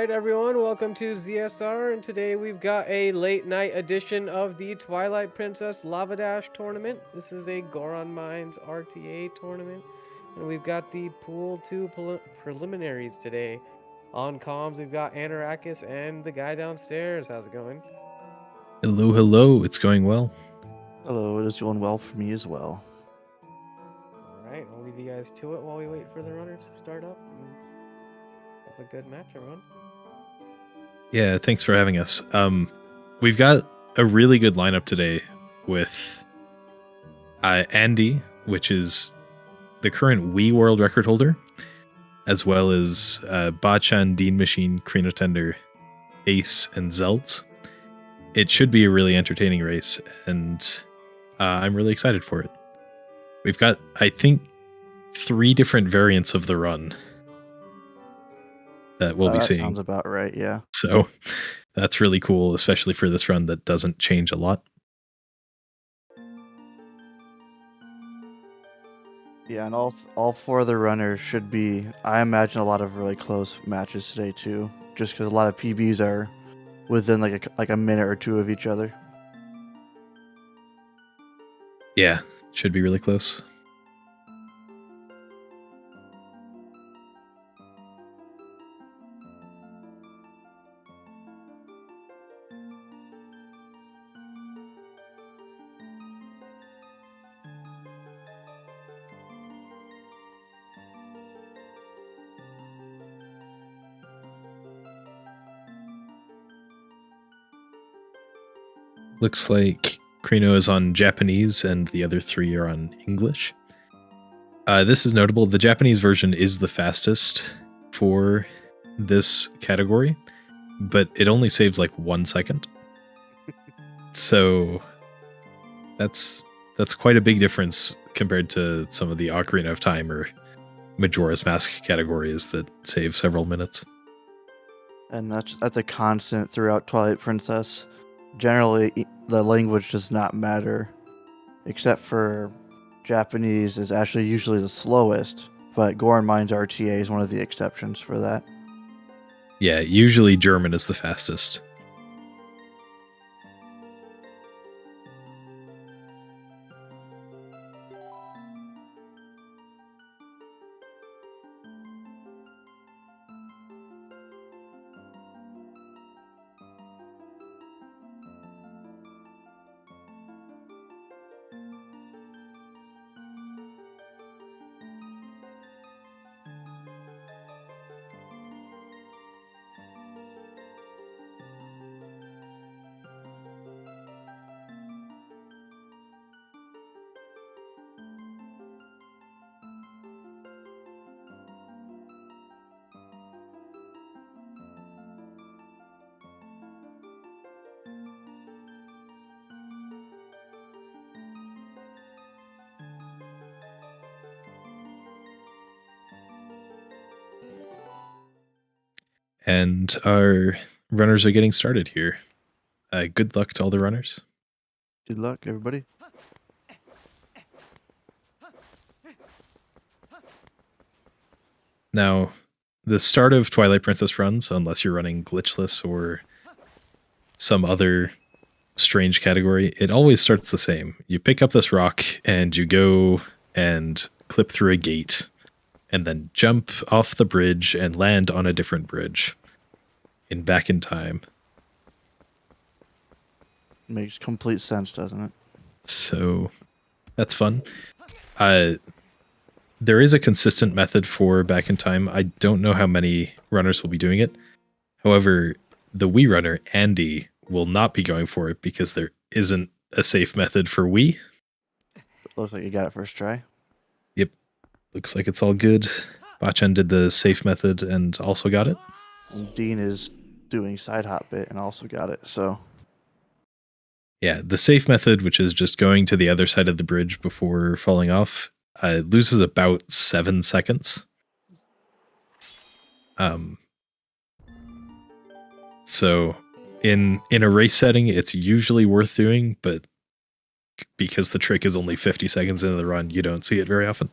Alright everyone, welcome to ZSR, and today we've got a late night edition of the Twilight Princess LavaDash tournament. This is a Goron Mines RTA tournament, and we've got the Pool 2 preliminaries today. On comms, we've got Anarakis and the guy downstairs. How's it going? Hello, hello. It's going well. Hello, it is going well for me as well. Alright, I'll leave you guys to it while we wait for the runners to start up. Have a good match, everyone. Yeah, thanks for having us. We've got a really good lineup today with Andy, which is the current Wii World Record holder, as well as Bachan, Dean Machine, Krino Tender, Ace, and Zelt. It should be a really entertaining race, and I'm really excited for it. We've got, I think, 3 different variants of the run that we'll be seeing. Sounds about right, yeah. So that's really cool, especially for this run that doesn't change a lot. Yeah, and all 4 of the runners should be, I imagine, a lot of really close matches today too, just because a lot of PBs are within like a minute or 2 of each other. Yeah, should be really close. Looks like Krino is on Japanese and the other 3 are on English. This is notable. The Japanese version is the fastest for this category, but it only saves like 1 second. So that's quite a big difference compared to some of the Ocarina of Time or Majora's Mask categories that save several minutes. And that's a constant throughout Twilight Princess. Generally, the language does not matter, except for Japanese is actually usually the slowest, but Goron Mines RTA is one of the exceptions for that. Yeah, usually German is the fastest. And our runners are getting started here. Good luck to all the runners. Good luck, everybody. Now, the start of Twilight Princess runs, unless you're running glitchless or some other strange category, it always starts the same. You pick up this rock and you go and clip through a gate and then jump off the bridge and land on a different bridge back in time. Makes complete sense, doesn't it? So that's fun. There is a consistent method for back in time. I don't know how many runners will be doing it. However, the Wii runner, Andy, will not be going for it because there isn't a safe method for Wii. Looks like you got it first try. Yep. Looks like it's all good. Bachan did the safe method and also got it. And Dean is doing side hop bit and also got it, so. Yeah, the safe method, which is just going to the other side of the bridge before falling off, loses about 7 seconds. So in a race setting, it's usually worth doing, but because the trick is only 50 seconds into the run, you don't see it very often.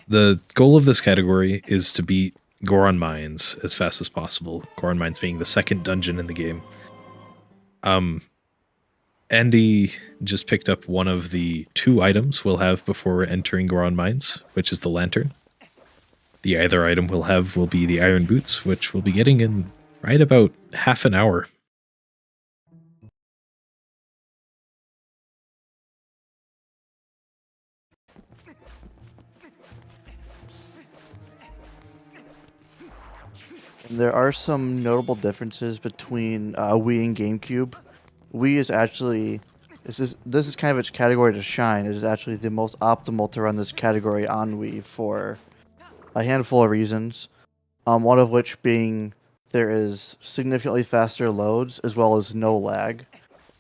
The goal of this category is to beat Goron Mines as fast as possible. Goron Mines being the second dungeon in the game. Andy just picked up one of the 2 items we'll have before entering Goron Mines, which is the lantern. The other item we'll have will be the iron boots, which we'll be getting in right about half an hour. There are some notable differences between Wii and GameCube. Wii is actually this is kind of its category to shine. It is actually the most optimal to run this category on Wii for a handful of reasons. One of which being there is significantly faster loads as well as no lag,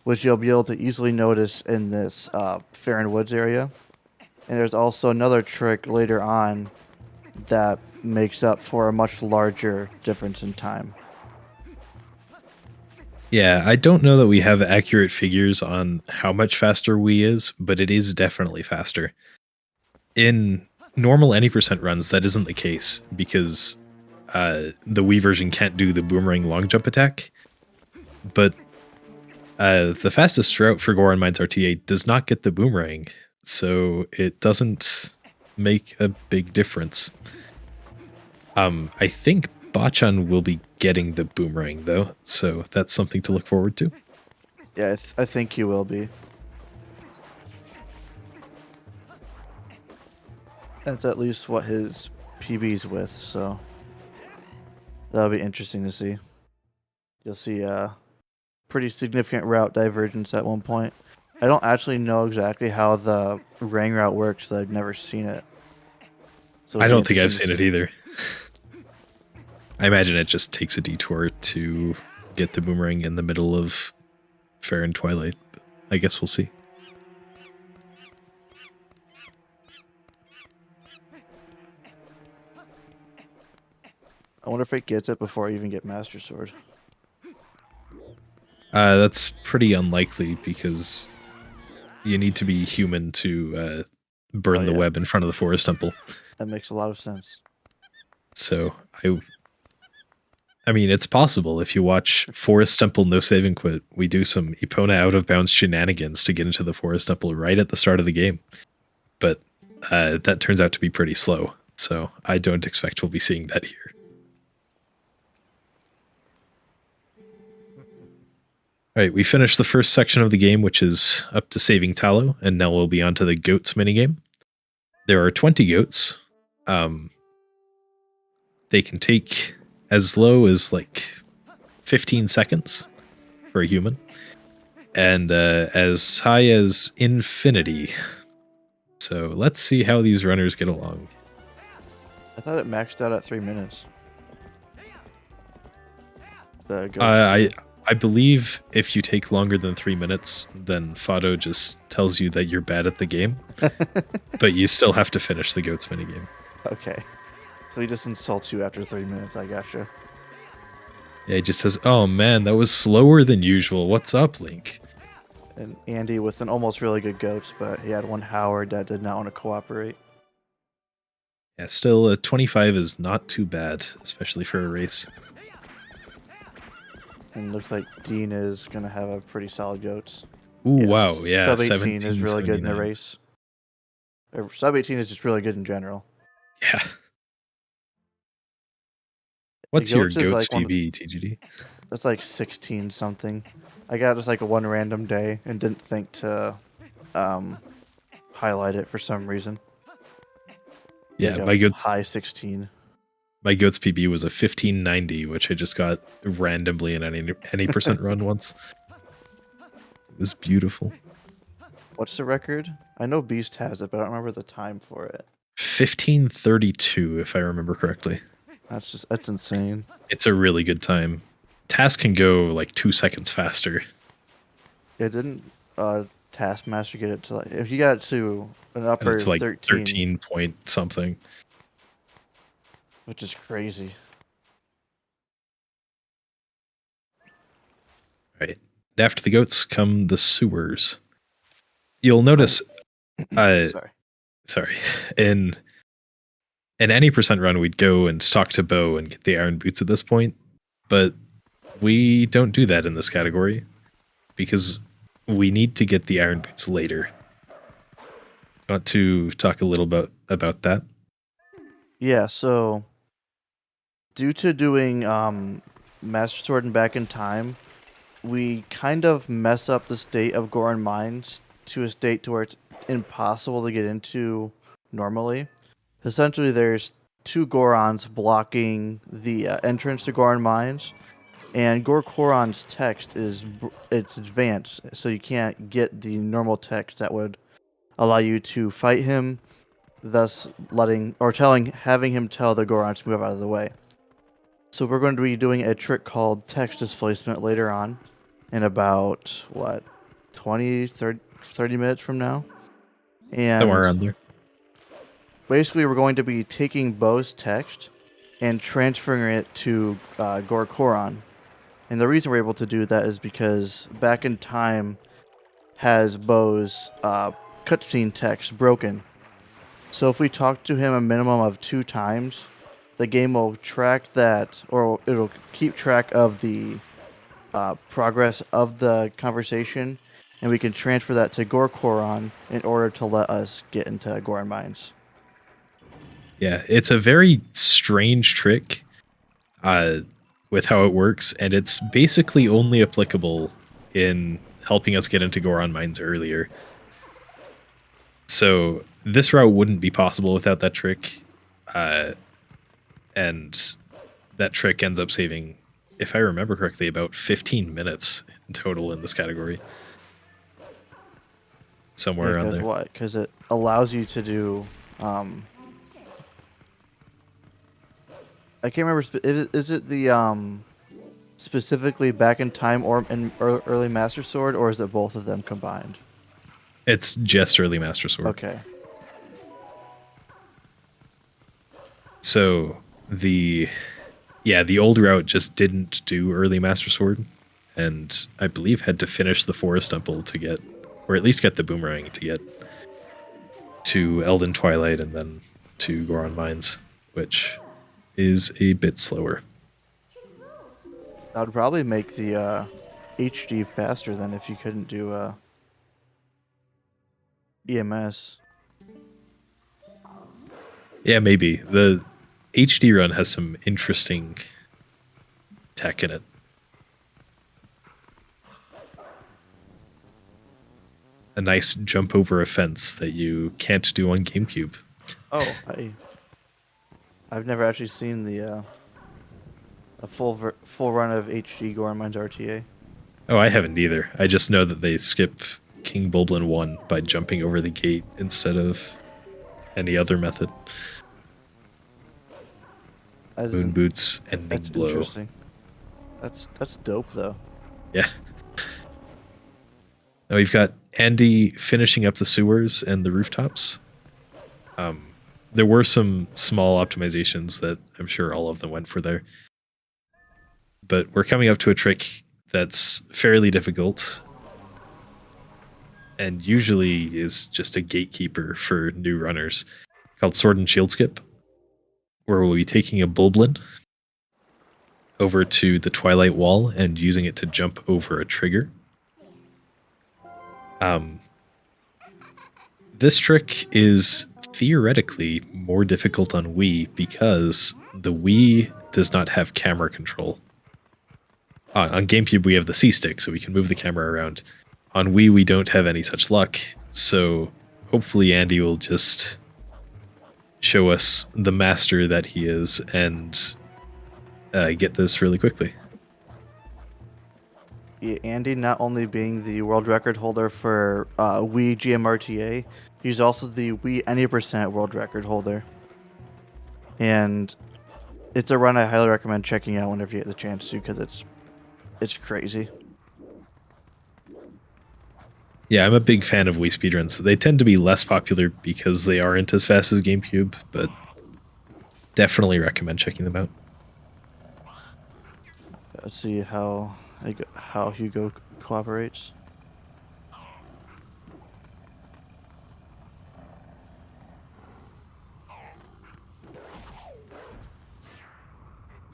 which you'll be able to easily notice in this Fair Woods area. And there's also another trick later on that makes up for a much larger difference in time. Yeah, I don't know that we have accurate figures on how much faster Wii is, but it is definitely faster. In normal any percent runs, that isn't the case because the Wii version can't do the boomerang long jump attack. But the fastest route for Goron Mines RTA does not get the boomerang, so it doesn't make a big difference. I think Bachan will be getting the boomerang, though, so that's something to look forward to. Yeah, I think he will be. That's at least what his PB's with, so that'll be interesting to see. You'll see a pretty significant route divergence at one point. I don't actually know exactly how the Rang route works, so I've never seen it. So I don't think I've seen it either. I imagine it just takes a detour to get the boomerang in the middle of Fair and Twilight. But I guess we'll see. I wonder if it gets it before I even get Master Sword. That's pretty unlikely because you need to be human to burn the web in front of the Forest Temple. That makes a lot of sense. So I mean, it's possible if you watch Forest Temple No Save and Quit. We do some Epona out of bounds shenanigans to get into the Forest Temple right at the start of the game. But that turns out to be pretty slow. So I don't expect we'll be seeing that here. All right, we finished the first section of the game, which is up to saving Tallow, and now we'll be on to the goats minigame. There are 20 goats. They can take as low as like 15 seconds for a human, and as high as infinity. So let's see how these runners get along. I thought it maxed out at 3 minutes. I believe if you take longer than 3 minutes, then Fado just tells you that you're bad at the game, but you still have to finish the goats minigame. Okay. So he just insults you after 3 minutes, I gotcha. Yeah, he just says, "Oh man, that was slower than usual. What's up, Link?" And Andy with an almost really good goats, but he had one Howard that did not want to cooperate. Yeah, still 25 is not too bad, especially for a race. And looks like Dean is going to have a pretty solid goats. Ooh, yeah, wow, yeah. Sub 18 is really good in the race. Sub 18 is just really good in general. Yeah. What's your goats PB, TGD? That's like 16 something. I got just like a one random day and didn't think to highlight it for some reason. Yeah, my goats high 16. My goats PB was a 1590, which I just got randomly in any percent run once. It was beautiful. What's the record? I know Beast has it, but I don't remember the time for it. 1532, if I remember correctly. That's insane. It's a really good time. Task can go like 2 seconds faster. Yeah, didn't Taskmaster get it to like, if you got it to an upper to like 13 point something, which is crazy. Right. After the goats come the sewers. You'll notice sorry. In in any percent run, we'd go and talk to Bo and get the iron boots at this point, but we don't do that in this category because we need to get the iron boots later. Want to talk a little bit about that? Yeah, so due to doing Master Sword and Back in Time, we kind of mess up the state of Goron Mines to a state to where it's impossible to get into normally. Essentially, there's two Gorons blocking the entrance to Goron Mines, and Gorkoron's text it's advanced, so you can't get the normal text that would allow you to fight him, thus having him tell the Goron to move out of the way. So we're going to be doing a trick called text displacement later on, in about 30 minutes from now. And Somewhere around there. basically we're going to be taking Bo's text and transferring it to Gorkoron. And the reason we're able to do that is because Back in Time has Bo's cutscene text broken. So if we talk to him a minimum of 2 times, the game will track that, or it'll keep track of the progress of the conversation, and we can transfer that to Gorkoron in order to let us get into Goron Mines. Yeah, it's a very strange trick with how it works, and it's basically only applicable in helping us get into Goron Mines earlier. So this route wouldn't be possible without that trick, and that trick ends up saving, if I remember correctly, about 15 minutes in total in this category. Somewhere around there. What? Because it allows you to do... I can't remember. Is it the specifically Back in Time or in early Master Sword, or is it both of them combined? It's just early Master Sword. Okay. So the old route just didn't do early Master Sword, and I believe had to finish the Forest Temple to get, or at least get the Boomerang to get to Elden Twilight and then to Goron Mines, which is a bit slower. That would probably make the HD faster than if you couldn't do EMS. Yeah, maybe. The HD run has some interesting tech in it. A nice jump over a fence that you can't do on GameCube. Oh, I've never actually seen the a full run of HD Goron Mines RTA. Oh, I haven't either. I just know that they skip King Bulblin 1 by jumping over the gate instead of any other method. Moon Boots and That's Blow. interesting. That's dope though. Yeah. Now we've got Andy finishing up the sewers and the rooftops. There were some small optimizations that I'm sure all of them went for there. But we're coming up to a trick that's fairly difficult and usually is just a gatekeeper for new runners, called Sword and Shield Skip, where we'll be taking a Bulblin over to the Twilight Wall and using it to jump over a trigger. This trick is theoretically more difficult on Wii because the Wii does not have camera control. On GameCube, we have the C-Stick, so we can move the camera around. On Wii, we don't have any such luck, so hopefully Andy will just show us the master that he is and get this really quickly. Yeah, Andy, not only being the world record holder for Wii GMRTA, he's also the Wii Any Percent world record holder. And it's a run I highly recommend checking out whenever you get the chance to, because it's crazy. Yeah, I'm a big fan of Wii speedruns. They tend to be less popular because they aren't as fast as GameCube, but definitely recommend checking them out. Let's see how Hugo cooperates.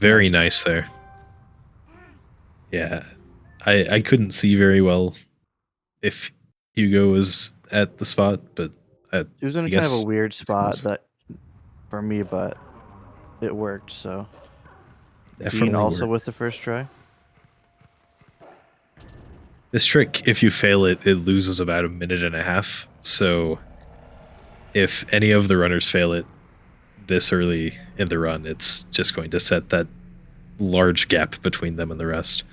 Very nice there. Yeah, I couldn't see very well if Hugo was at the spot, but He was in I kind of a guess weird he's spot close. that for me, but it worked. So Dean Definitely also worked. with the first try. This trick, if you fail it, it loses about 1.5 minutes. So if any of the runners fail it this early in the run, it's just going to set that large gap between them and the rest.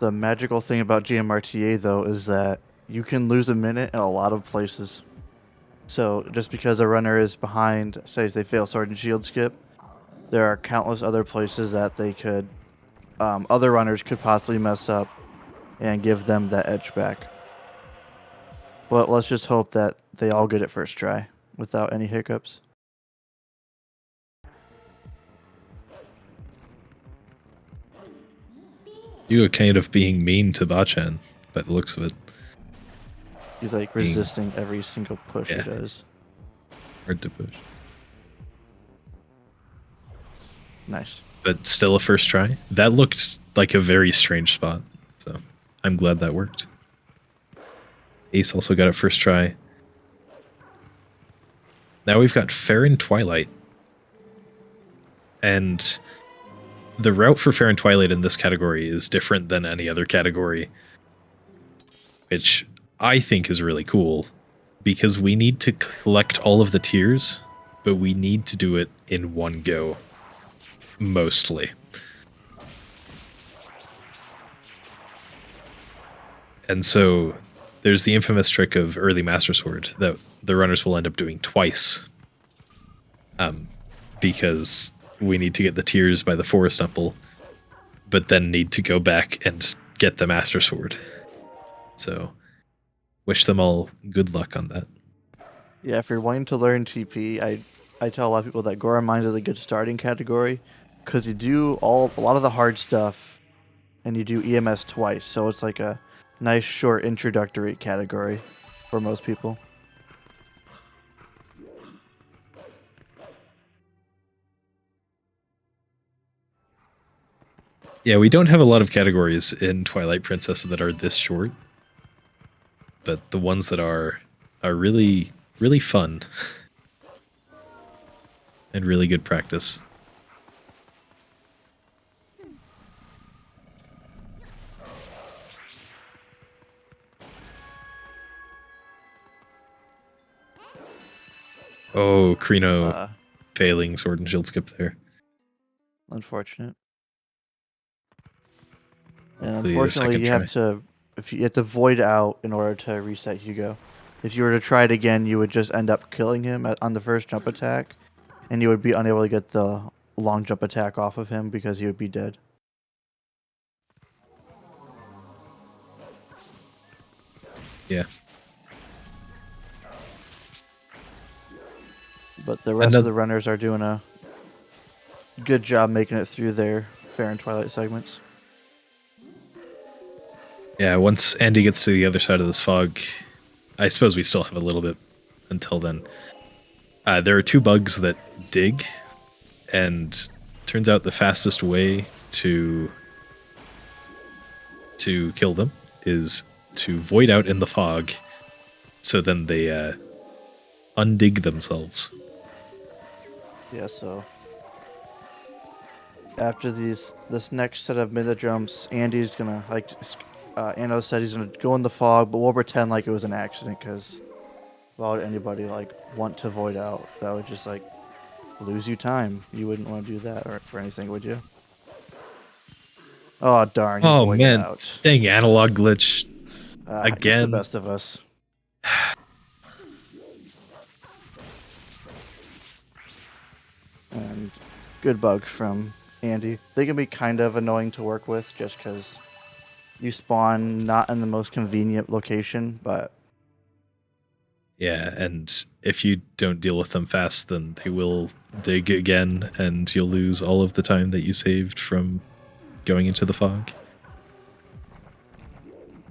The magical thing about GMRTA though is that you can lose a minute in a lot of places. So just because a runner is behind, say they fail Sword and Shield skip, there are countless other places that they could, other runners could possibly mess up and give them that edge back. But let's just hope that they all get it first try without any hiccups. You are kind of being mean to Bachan by the looks of it. He's like resisting every single push he Yeah. does. Hard to push. Nice. But still a first try. That looked like a very strange spot, so I'm glad that worked. Ace also got it first try. Now we've got Fair and Twilight. And the route for Fair and Twilight in this category is different than any other category, which I think is really cool, because we need to collect all of the tiers, but we need to do it in one go, mostly. And so there's the infamous trick of early Master Sword that the runners will end up doing twice, because we need to get the tiers by the Forest Temple, but then need to go back and get the Master Sword. So wish them all good luck on that. Yeah, if you're wanting to learn TP, I tell a lot of people that Goron Mines is a good starting category because you do a lot of the hard stuff and you do EMS twice, so it's like a nice short introductory category for most people. Yeah, we don't have a lot of categories in Twilight Princess that are this short, but the ones that are really, really fun and really good practice. Oh, Krino failing Sword and Shield skip there. Unfortunate. And The unfortunately, second you have to void out in order to reset Hugo. If you were to try it again, you would just end up killing him on the first jump attack, and you would be unable to get the long jump attack off of him because he would be dead. Yeah. But the rest of the runners are doing a good job making it through their Fair and Twilight segments. Yeah, once Andy gets to the other side of this fog, I suppose we still have a little bit until then. There are two bugs that dig, and turns out the fastest way to kill them is to void out in the fog, so then they undig themselves. Yeah, so after this next set of minute jumps, Andy's gonna, like Anno said, he's gonna go in the fog, but we'll pretend like it was an accident, because why would anybody like want to void out? That would just like lose you time. You wouldn't want to do that or for anything, would you? Oh darn! He Oh voided man, out. dang analog glitch again. It's the best of us. And good bug from Andy. They can be kind of annoying to work with just because you spawn not in the most convenient location, but yeah, and if you don't deal with them fast, then they will dig again, and you'll lose all of the time that you saved from going into the fog.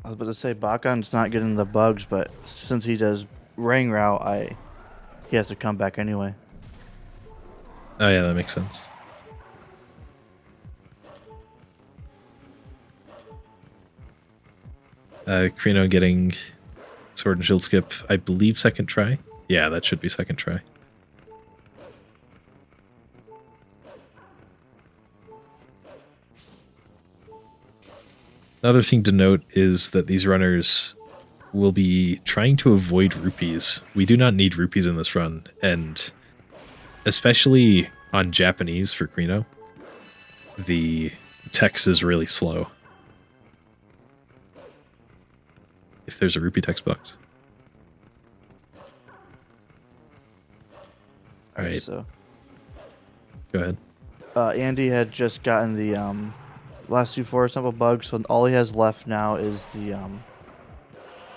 I was about to say Bakon's not getting the bugs, but since he does ring route, he has to come back anyway. Oh yeah, that makes sense. Krino getting Sword and Shield skip, I believe second try. Yeah, that should be second try. Another thing to note is that these runners will be trying to avoid rupees. We do not need rupees in this run, and especially on Japanese for Krino, the text is really slow. If there's a rupee text box. Alright. So, go ahead. Andy had just gotten the last two forest temple bugs, so all he has left now is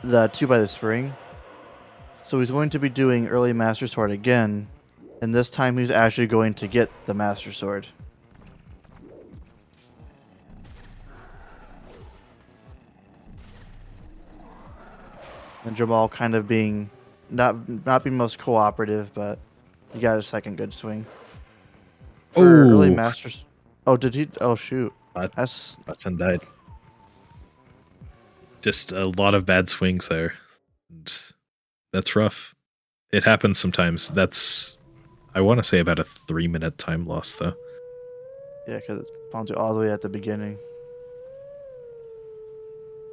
the 2 by the spring. So he's going to be doing early Master Sword again, and this time he's actually going to get the Master Sword. And Jamal kind of being not being most cooperative, but he got a second good swing. For early Masters. Oh, did he? Oh, shoot. That's Bachan died. Just a lot of bad swings there. And that's rough. It happens sometimes. That's, I want to say, about a 3-minute time loss, though. Yeah, because it's Ponzu all the way at the beginning.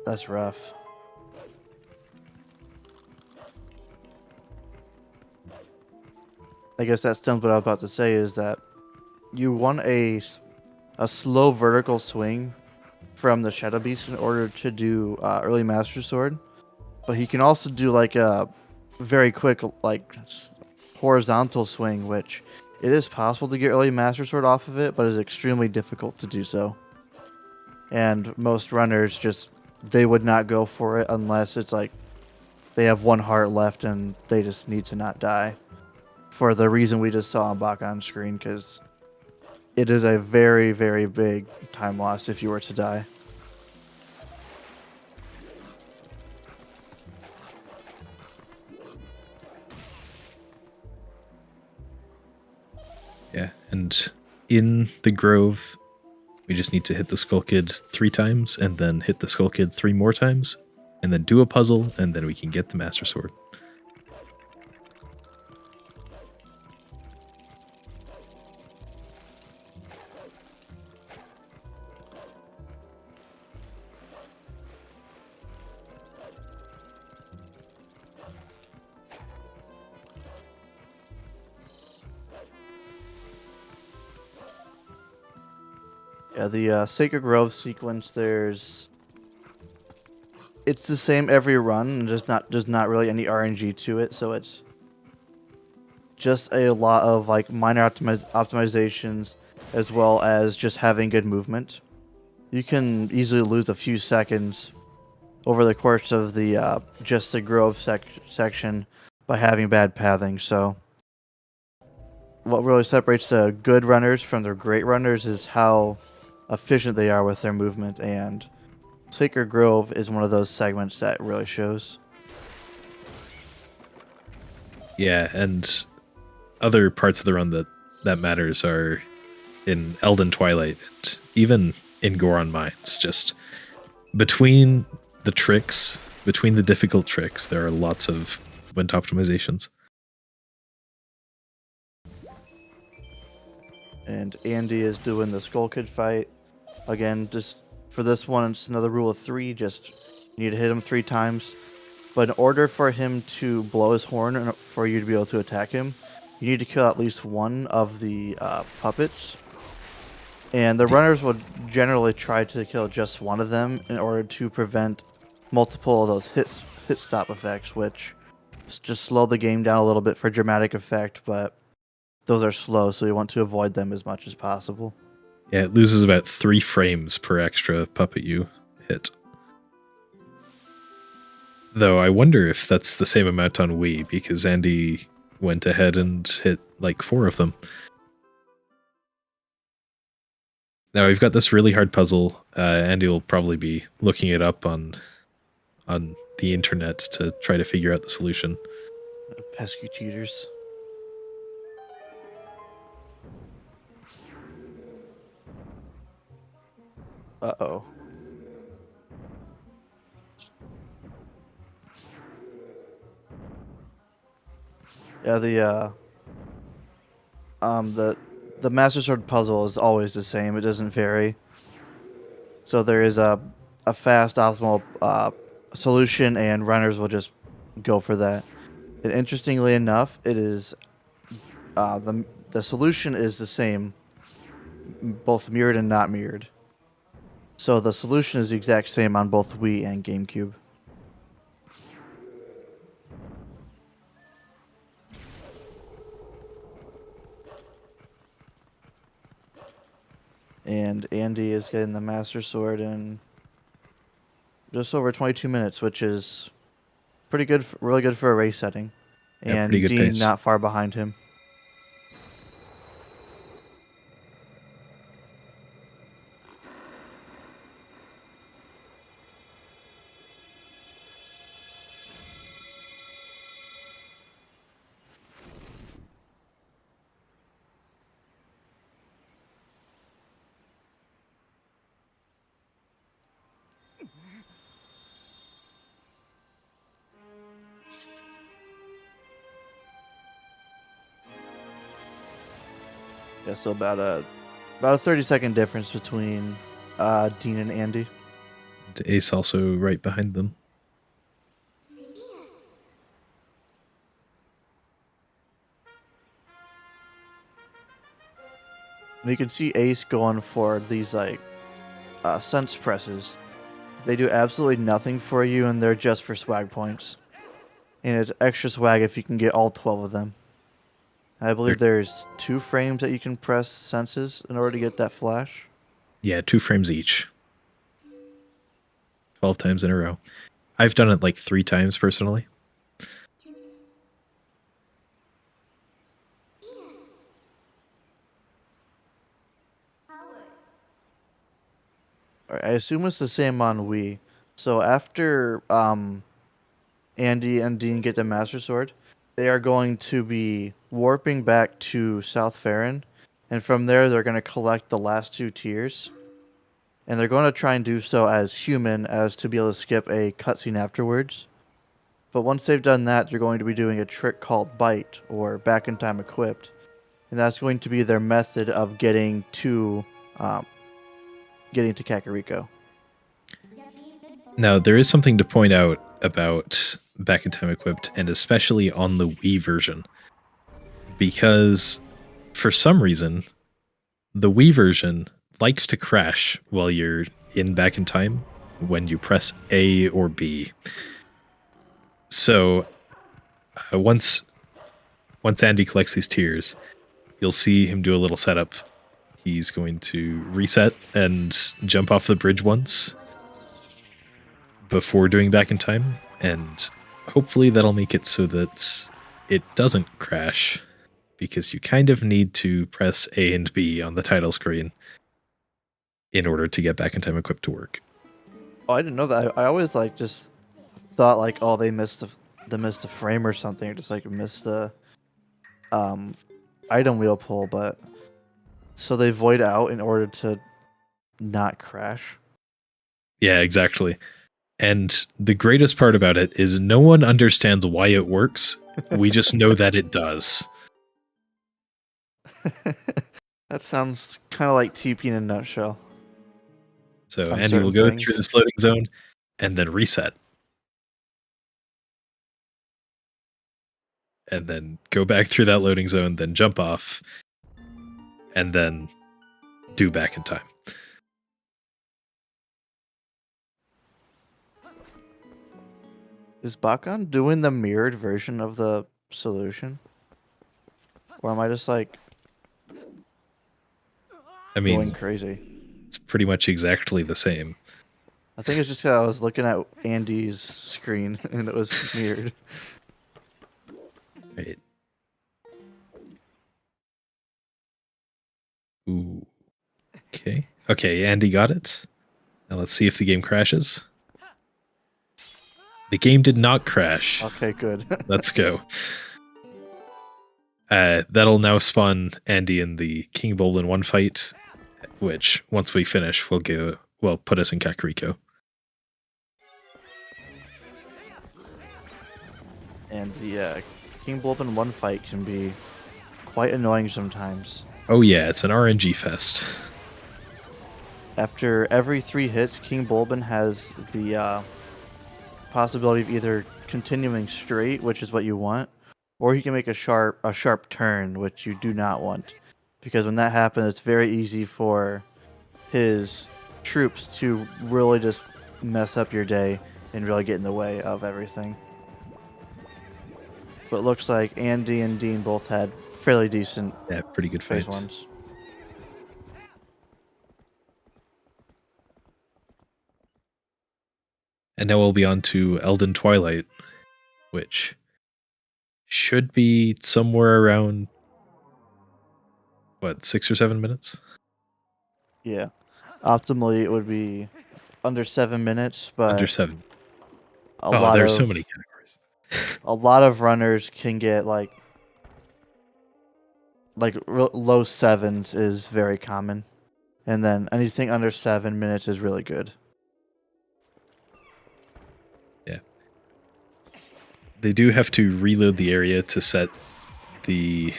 That's rough. I guess that stems what I was about to say is that you want a slow vertical swing from the Shadow Beast in order to do early Master Sword, but he can also do like a very quick like horizontal swing, which it is possible to get early Master Sword off of it, but it's extremely difficult to do so. And most runners they would not go for it unless it's like they have 1 heart left and they just need to not die. For the reason we just saw back on screen, because it is a very, very big time loss if you were to die. Yeah, and in the Grove, we just need to hit the Skull Kid 3 times, and then hit the Skull Kid 3 more times, and then do a puzzle, and then we can get the Master Sword. Yeah, the Sacred Grove sequence, it's the same every run, and just not really any RNG to it, so it's just a lot of like minor optimizations as well as just having good movement. You can easily lose a few seconds over the course of the just the Grove section by having bad pathing, so what really separates the good runners from the great runners is how efficient they are with their movement, and Sacred Grove is one of those segments that really shows. Yeah, and other parts of the run that matters are in Elden Twilight, and even in Goron Mines. Just between the tricks, between the difficult tricks, there are lots of movement optimizations. And Andy is doing the Skull Kid fight. Again, just for this one, it's another rule of 3. Just you need to hit him 3 times. But in order for him to blow his horn and for you to be able to attack him, you need to kill at least one of the puppets. And the runners would generally try to kill just one of them in order to prevent multiple of those hit stop effects, which just slow the game down a little bit for dramatic effect, but those are slow, so you want to avoid them as much as possible. Yeah, it loses about 3 frames per extra puppet you hit. Though I wonder if that's the same amount on Wii, because Andy went ahead and hit like 4 of them. Now we've got this really hard puzzle. Andy will probably be looking it up on the internet to try to figure out the solution. Pesky cheaters. Uh-oh. Yeah, the Master Sword puzzle is always the same. It doesn't vary. So there is a fast optimal solution, and runners will just go for that. And interestingly enough, it is the solution is the same, both mirrored and not mirrored. So the solution is the exact same on both Wii and GameCube. And Andy is getting the Master Sword in just over 22 minutes, which is pretty good, really good for a race setting. Yeah, And pretty good Dean pace. not far behind him. Yeah, so about a 30-second difference between Dean and Andy. Ace also right behind them. And you can see Ace going for these like sense presses. They do absolutely nothing for you, and they're just for swag points. And it's extra swag if you can get all 12 of them. I believe there's 2 frames that you can press senses in order to get that flash. Yeah, 2 frames each. 12 times in a row. I've done it like 3 times personally. I assume it's the same on Wii. So after Andy and Dean get the Master Sword, they are going to be warping back to South Farron, and from there they're going to collect the last 2 tiers. And they're going to try and do so as human as to be able to skip a cutscene afterwards. But once they've done that, they're going to be doing a trick called Bite, or Back in Time Equipped. And that's going to be their method of getting to Kakariko. Now, there is something to point out about Back in Time Equipped, and especially on the Wii version. Because, for some reason, the Wii version likes to crash while you're in Back in Time when you press A or B. So, once Andy collects these tiers, you'll see him do a little setup. He's going to reset and jump off the bridge once before doing Back in Time, and hopefully that'll make it so that it doesn't crash, because you kind of need to press A and B on the title screen in order to get Back in Time Equipped to work. Oh, I didn't know that. I always like just thought like, oh, they missed a frame or something, or just like missed the item wheel pull, but so they void out in order to not crash. Yeah, exactly. And the greatest part about it is no one understands why it works. We just know that it does. That sounds kind of like TP in a nutshell. So On Andy will certain go things. through this loading zone and then reset. And then go back through that loading zone, then jump off, and then do Back in Time. Is Bakan doing the mirrored version of the solution? Or am I just like I going mean, crazy? it's pretty much exactly the same. I think it's just 'cause I was looking at Andy's screen and it was mirrored. Right. Ooh. Okay. Okay, Andy got it. Now let's see if the game crashes. The game did not crash. Okay, good. Let's go. That'll now spawn Andy in the King Bowl in one fight, which once we finish will put us in Kakariko. And the King Bulb in one fight can be quite annoying sometimes. Oh yeah, it's an RNG fest. After every 3 hits, King Bulbin has the possibility of either continuing straight, which is what you want, or he can make a sharp turn, which you do not want. Because when that happens, it's very easy for his troops to really just mess up your day and really get in the way of everything. But it looks like Andy and Dean both had fairly decent Yeah, pretty good phase fights. ones. And now we'll be on to Elden Twilight, which should be somewhere around, what, 6 or 7 minutes? Yeah. Optimally, it would be under 7 minutes, but Under 7. a Oh, lot there's so of many categories. a lot of runners can get like low 7s is very common, and then anything under 7 minutes is really good. Yeah. They do have to reload the area to set the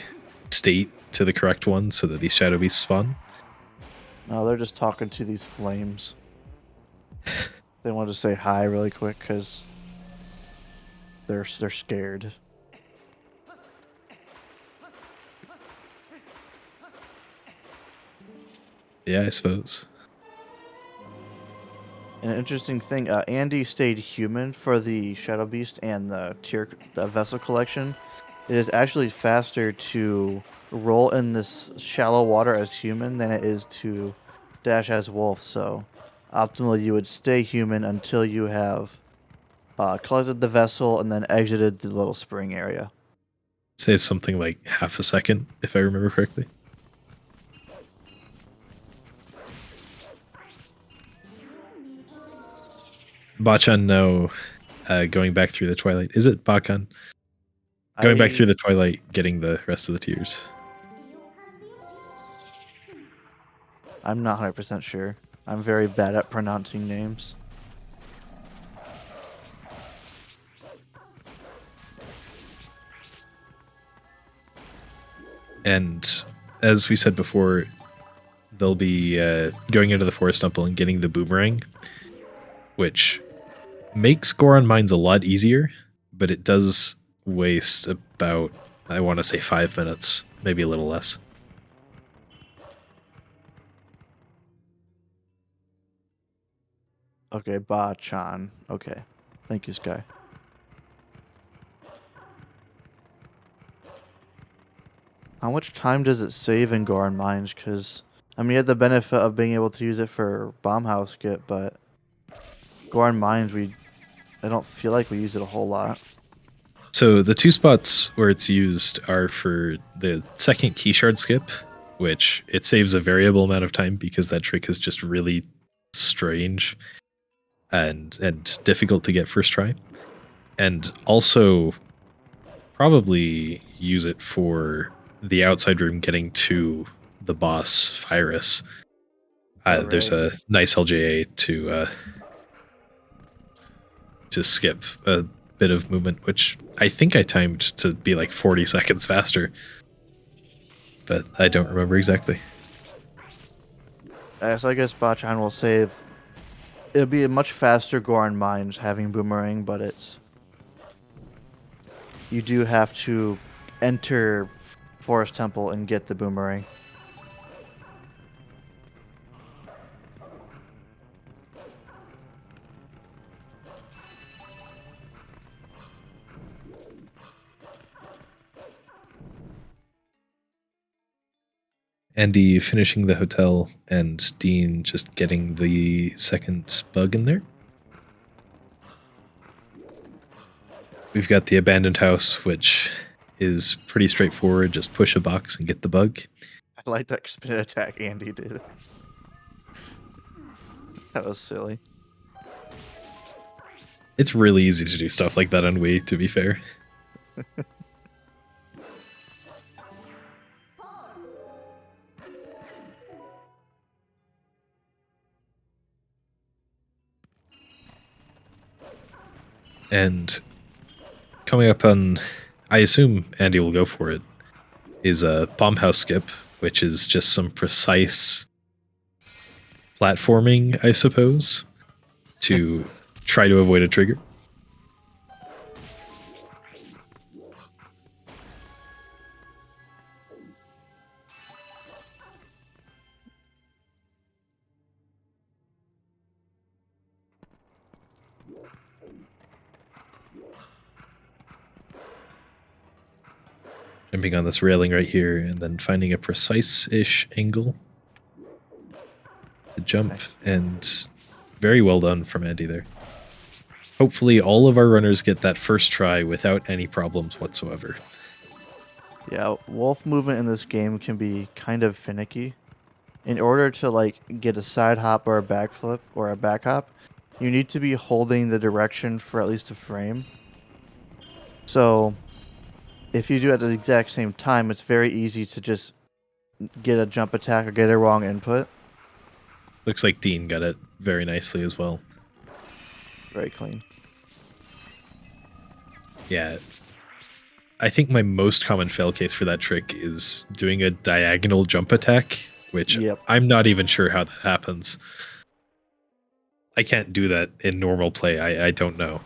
state to the correct one so that these shadow beasts spawn. No, they're just talking to these flames. They want to say hi really quick because they're scared. Yeah, I suppose. An interesting thing, Andy stayed human for the Shadow Beast and the Vessel Collection. It is actually faster to roll in this shallow water as human than it is to dash as wolf, so optimally you would stay human until you have collected the vessel and then exited the little spring area. Save something like half a second, if I remember correctly. Bachan now going back through the Twilight. Is it Bakan? Going back through the Twilight, getting the rest of the tiers. I'm not 100% sure. I'm very bad at pronouncing names. And as we said before, they'll be going into the Forest Temple and getting the boomerang, which makes Goron mines a lot easier, but it does waste about, I want to say 5 minutes, maybe a little less. Okay, Ba-chan. Okay. Thank you, Sky. How much time does it save in Goron Mines? Because, I mean, you had the benefit of being able to use it for Bomb House Skip, but Goron Mines, I don't feel like we use it a whole lot. So the 2 spots where it's used are for the second key shard skip, which it saves a variable amount of time because that trick is just really strange and difficult to get first try. And also probably use it for the outside room getting to the boss Virus. Right. There's a nice LJA to skip a bit of movement, which I think I timed to be like 40 seconds faster, but I don't remember exactly. So I guess Bachan will save. It'll be a much faster Goron Mines having Boomerang, but you do have to enter Forest Temple and get the Boomerang. Andy finishing the hotel and Dean just getting the second bug in there. We've got the abandoned house, which is pretty straightforward. Just push a box and get the bug. I like that spin attack Andy did. That was silly. It's really easy to do stuff like that on Wii, to be fair. And coming up on I assume Andy will go for it, is a bomb house skip, which is just some precise platforming, I suppose, to try to avoid a trigger. Jumping on this railing right here and then finding a precise-ish angle to jump, and very well done from Andy there. Hopefully all of our runners get that first try without any problems whatsoever. Yeah, wolf movement in this game can be kind of finicky. In order to like get a side hop or a backflip or a back hop, you need to be holding the direction for at least a frame. So if you do it at the exact same time, it's very easy to just get a jump attack or get a wrong input. Looks like Dean got it very nicely as well. Very clean. Yeah. I think my most common fail case for that trick is doing a diagonal jump attack, which I'm not even sure how that happens. I can't do that in normal play. I don't know.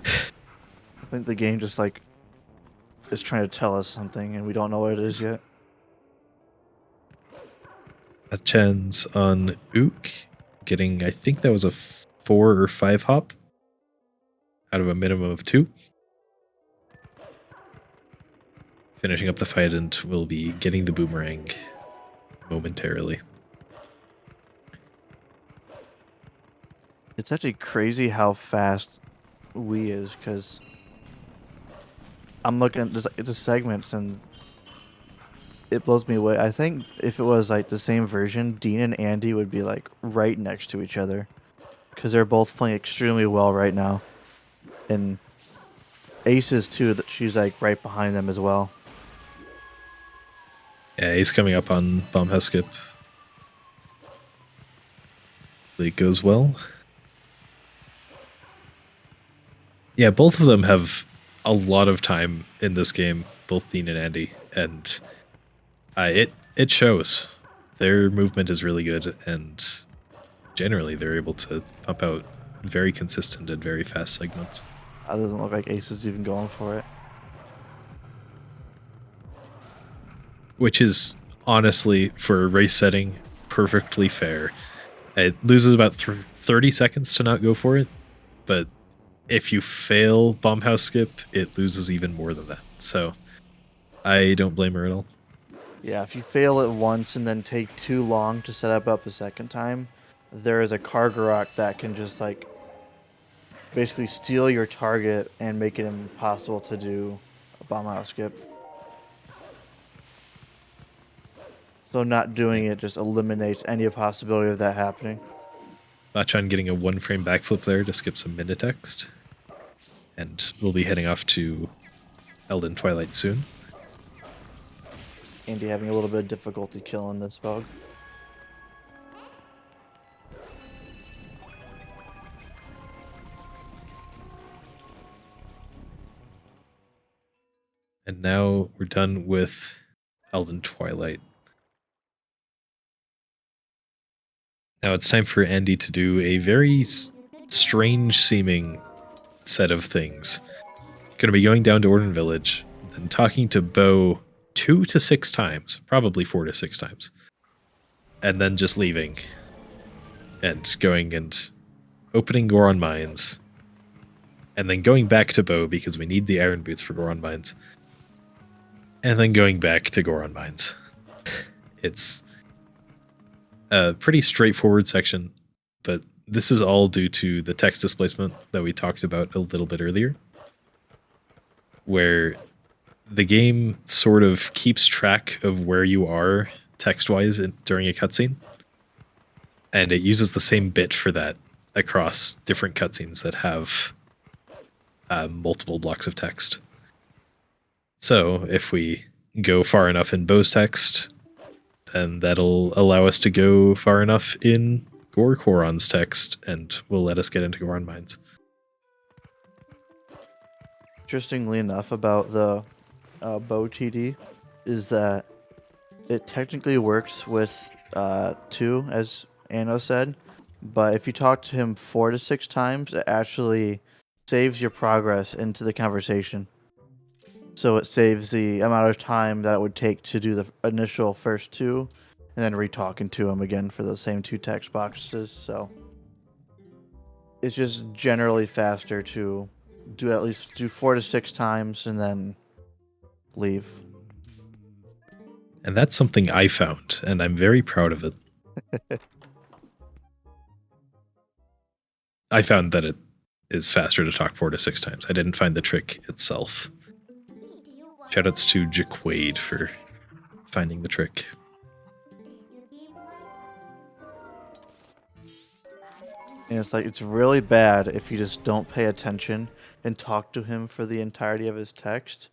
I think the game just like is trying to tell us something and we don't know what it is yet. A chance on Ook, getting, I think that was a 4 or 5 hop out of a minimum of 2. Finishing up the fight, and we'll be getting the boomerang momentarily. It's actually crazy how fast Wii is, because I'm looking at the segments and it blows me away. I think if it was like the same version, Dean and Andy would be like right next to each other, because they're both playing extremely well right now. And Aces too, that she's like right behind them as well. Yeah, he's coming up on bomb house skip. It goes well. Yeah, both of them have a lot of time in this game, both Dean and Andy, and it shows. Their movement is really good, and generally they're able to pump out very consistent and very fast segments. That doesn't look like Ace is even going for it. Which is, honestly, for a race setting, perfectly fair. It loses about 30 seconds to not go for it, but if you fail bomb house skip, it loses even more than that. So I don't blame her at all. Yeah, if you fail it once and then take too long to set up the second time, there is a Kargarok that can just like basically steal your target and make it impossible to do a bomb house skip. So not doing it just eliminates any possibility of that happening. Bachan getting a 1-frame backflip there to skip some Minitext. And we'll be heading off to Elden Twilight soon. Andy having a little bit of difficulty killing this bug. And now we're done with Elden Twilight. Now it's time for Andy to do a very strange seeming set of things. Going to be going down to Orden Village, then talking to Bo 2 to 6 times, probably 4 to 6 times, and then just leaving and going and opening Goron Mines, and then going back to Bo because we need the Iron Boots for Goron Mines, and then going back to Goron Mines. It's a pretty straightforward section, but this is all due to the text displacement that we talked about a little bit earlier, where the game sort of keeps track of where you are text-wise during a cutscene, and it uses the same bit for that across different cutscenes that have multiple blocks of text. So if we go far enough in Bo's text, then that'll allow us to go far enough in Goron's text, and will let us get into Goron Mines. Interestingly enough, about the bow TD is that it technically works with 2, as Anno said, but if you talk to him 4 to 6 times, it actually saves your progress into the conversation. So it saves the amount of time that it would take to do the initial first 2, and then re-talking to him again for the same 2 text boxes. So it's just generally faster to at least do 4 to 6 times and then leave. And that's something I found, and I'm very proud of it. I found that it is faster to talk 4 to 6 times. I didn't find the trick itself. Shoutouts to Jaquade for finding the trick. And it's like, it's really bad if you just don't pay attention and talk to him for the entirety of his text,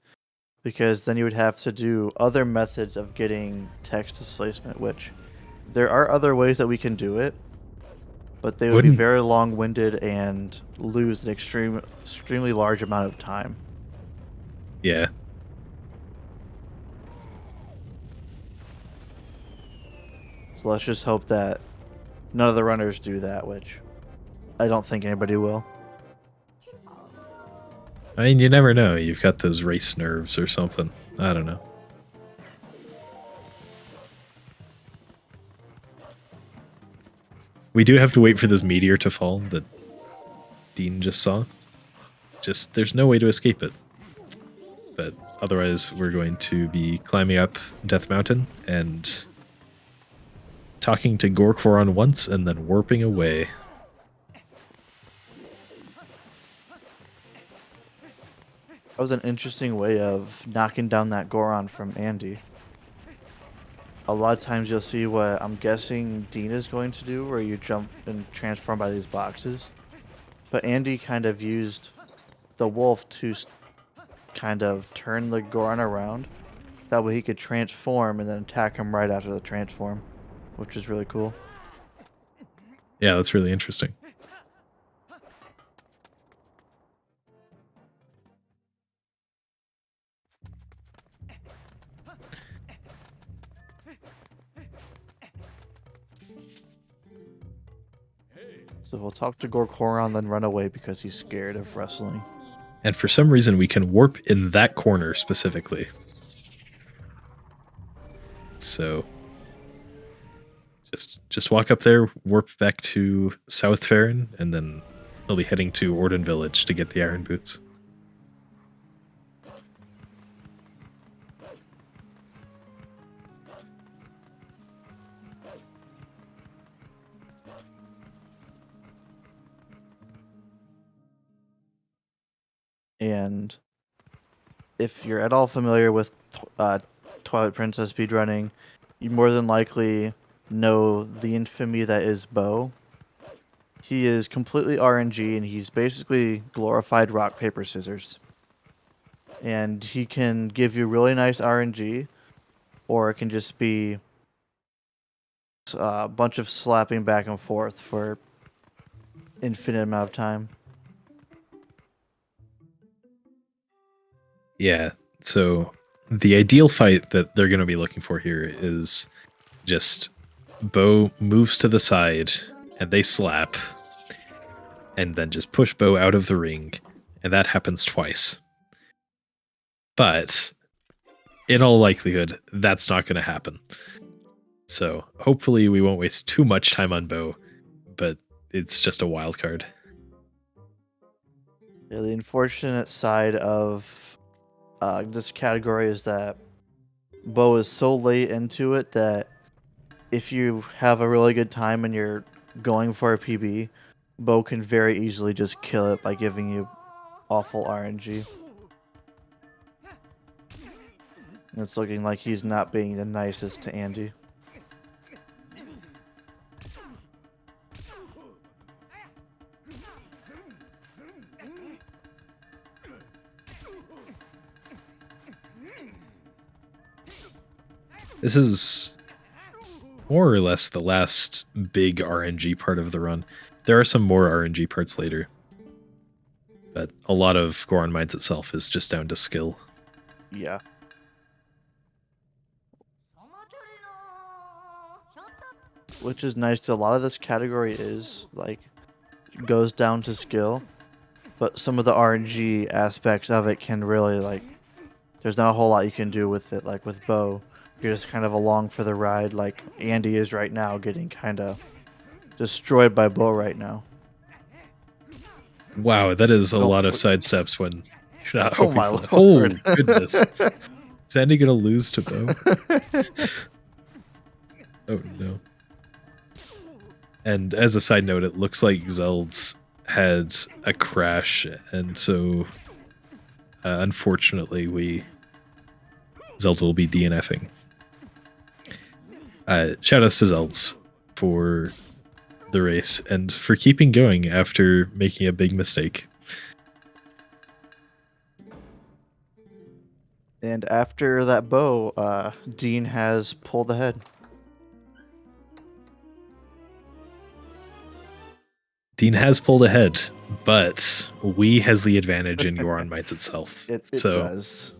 because then you would have to do other methods of getting text displacement, which there are other ways that we can do it, but they would be very long-winded and lose an extremely large amount of time. Yeah. So let's just hope that none of the runners do that, which I don't think anybody will. I mean, you never know. You've got those race nerves or something. I don't know. We do have to wait for this meteor to fall that Dean just saw. Just, there's no way to escape it. But otherwise, we're going to be climbing up Death Mountain and talking to Goron once and then warping away. That was an interesting way of knocking down that Goron from Andy. A lot of times you'll see what I'm guessing Dean is going to do, where you jump and transform by these boxes. But Andy kind of used the wolf to kind of turn the Goron around. That way he could transform and then attack him right after the transform, which is really cool. Yeah, that's really interesting. So we'll talk to Goron, then run away because he's scared of wrestling. And for some reason, we can warp in that corner specifically. So just walk up there, warp back to South Farron, and then he'll be heading to Orden Village to get the Iron Boots. And if you're at all familiar with Twilight Princess speedrunning, you more than likely know the infamy that is Bo. He is completely RNG, and he's basically glorified rock, paper, scissors. And he can give you really nice RNG, or it can just be a bunch of slapping back and forth for infinite amount of time. Yeah, so the ideal fight that they're going to be looking for here is just Bo moves to the side and they slap and then just push Bo out of the ring, and that happens twice. But in all likelihood, that's not going to happen. So hopefully we won't waste too much time on Bo, but it's just a wild card. Yeah, the unfortunate side of this category is that Bo is so late into it that if you have a really good time and you're going for a PB, Bo can very easily just kill it by giving you awful RNG. And it's looking like he's not being the nicest to Andy. This is more or less the last big RNG part of the run. There are some more RNG parts later. But a lot of Goron Mines itself is just down to skill. Yeah. Which is nice. 'Cause a lot of this category is like goes down to skill, but some of the RNG aspects of it can really like. There's not a whole lot you can do with it. Like with Bo, you're just kind of along for the ride. Like Andy is right now, getting kind of destroyed by Bo right now. Wow, that is a Don't lot of for- sidesteps when you're not Oh hoping my for that. lord! Oh goodness, is Andy gonna lose to Bo? Oh no. And as a side note, it looks like Zeld's had a crash, and so unfortunately, Zelda will be DNFing. Shout out to Zelds for the race and for keeping going after making a big mistake. And after that Bo, Dean has pulled ahead. Dean has pulled ahead, but Wii has the advantage in Goron Mites itself. It so does.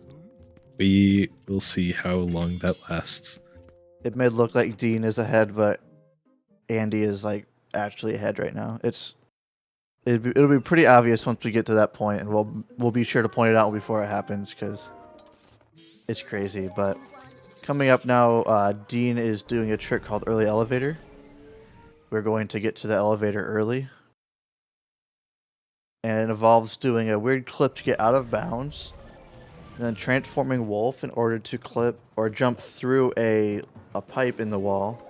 We will see how long that lasts. It may look like Dean is ahead, but Andy is like actually ahead right now. It'll be pretty obvious once we get to that point, and we'll be sure to point it out before it happens because it's crazy. But coming up now, Dean is doing a trick called Early Elevator. We're going to get to the elevator early, and it involves doing a weird clip to get out of bounds, and then transforming Wolf in order to clip or jump through a pipe in the wall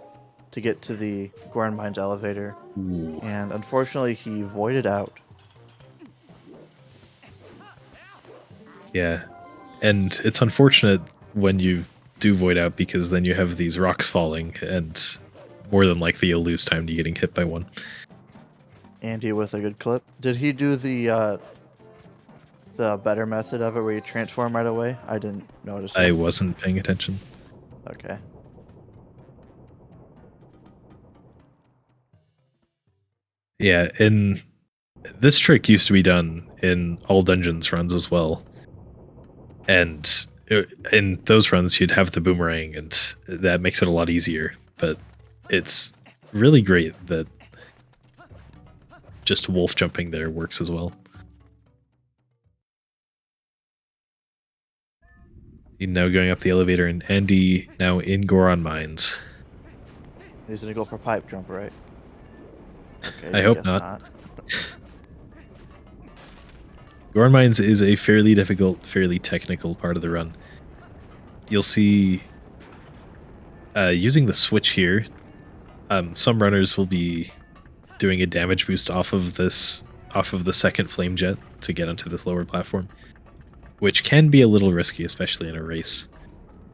to get to the Goron Mines elevator. Ooh. And unfortunately, he voided out. Yeah, and it's unfortunate when you do void out because then you have these rocks falling, and more than likely you'll lose time to getting hit by one. Andy with a good clip. Did he do the better method of it where you transform right away? I didn't notice. I That. wasn't paying attention. Okay. Yeah, and this trick used to be done in all dungeons runs as well. And in those runs, you'd have the boomerang, and that makes it a lot easier. But it's really great that just wolf jumping there works as well. Now going up the elevator, and Andy now in Goron Mines. He's gonna go for pipe jump, right? Okay, I hope guess not. Goron Mines is a fairly difficult, fairly technical part of the run. You'll see using the switch here, some runners will be doing a damage boost off of the second flame jet to get onto this lower platform, which can be a little risky, especially in a race.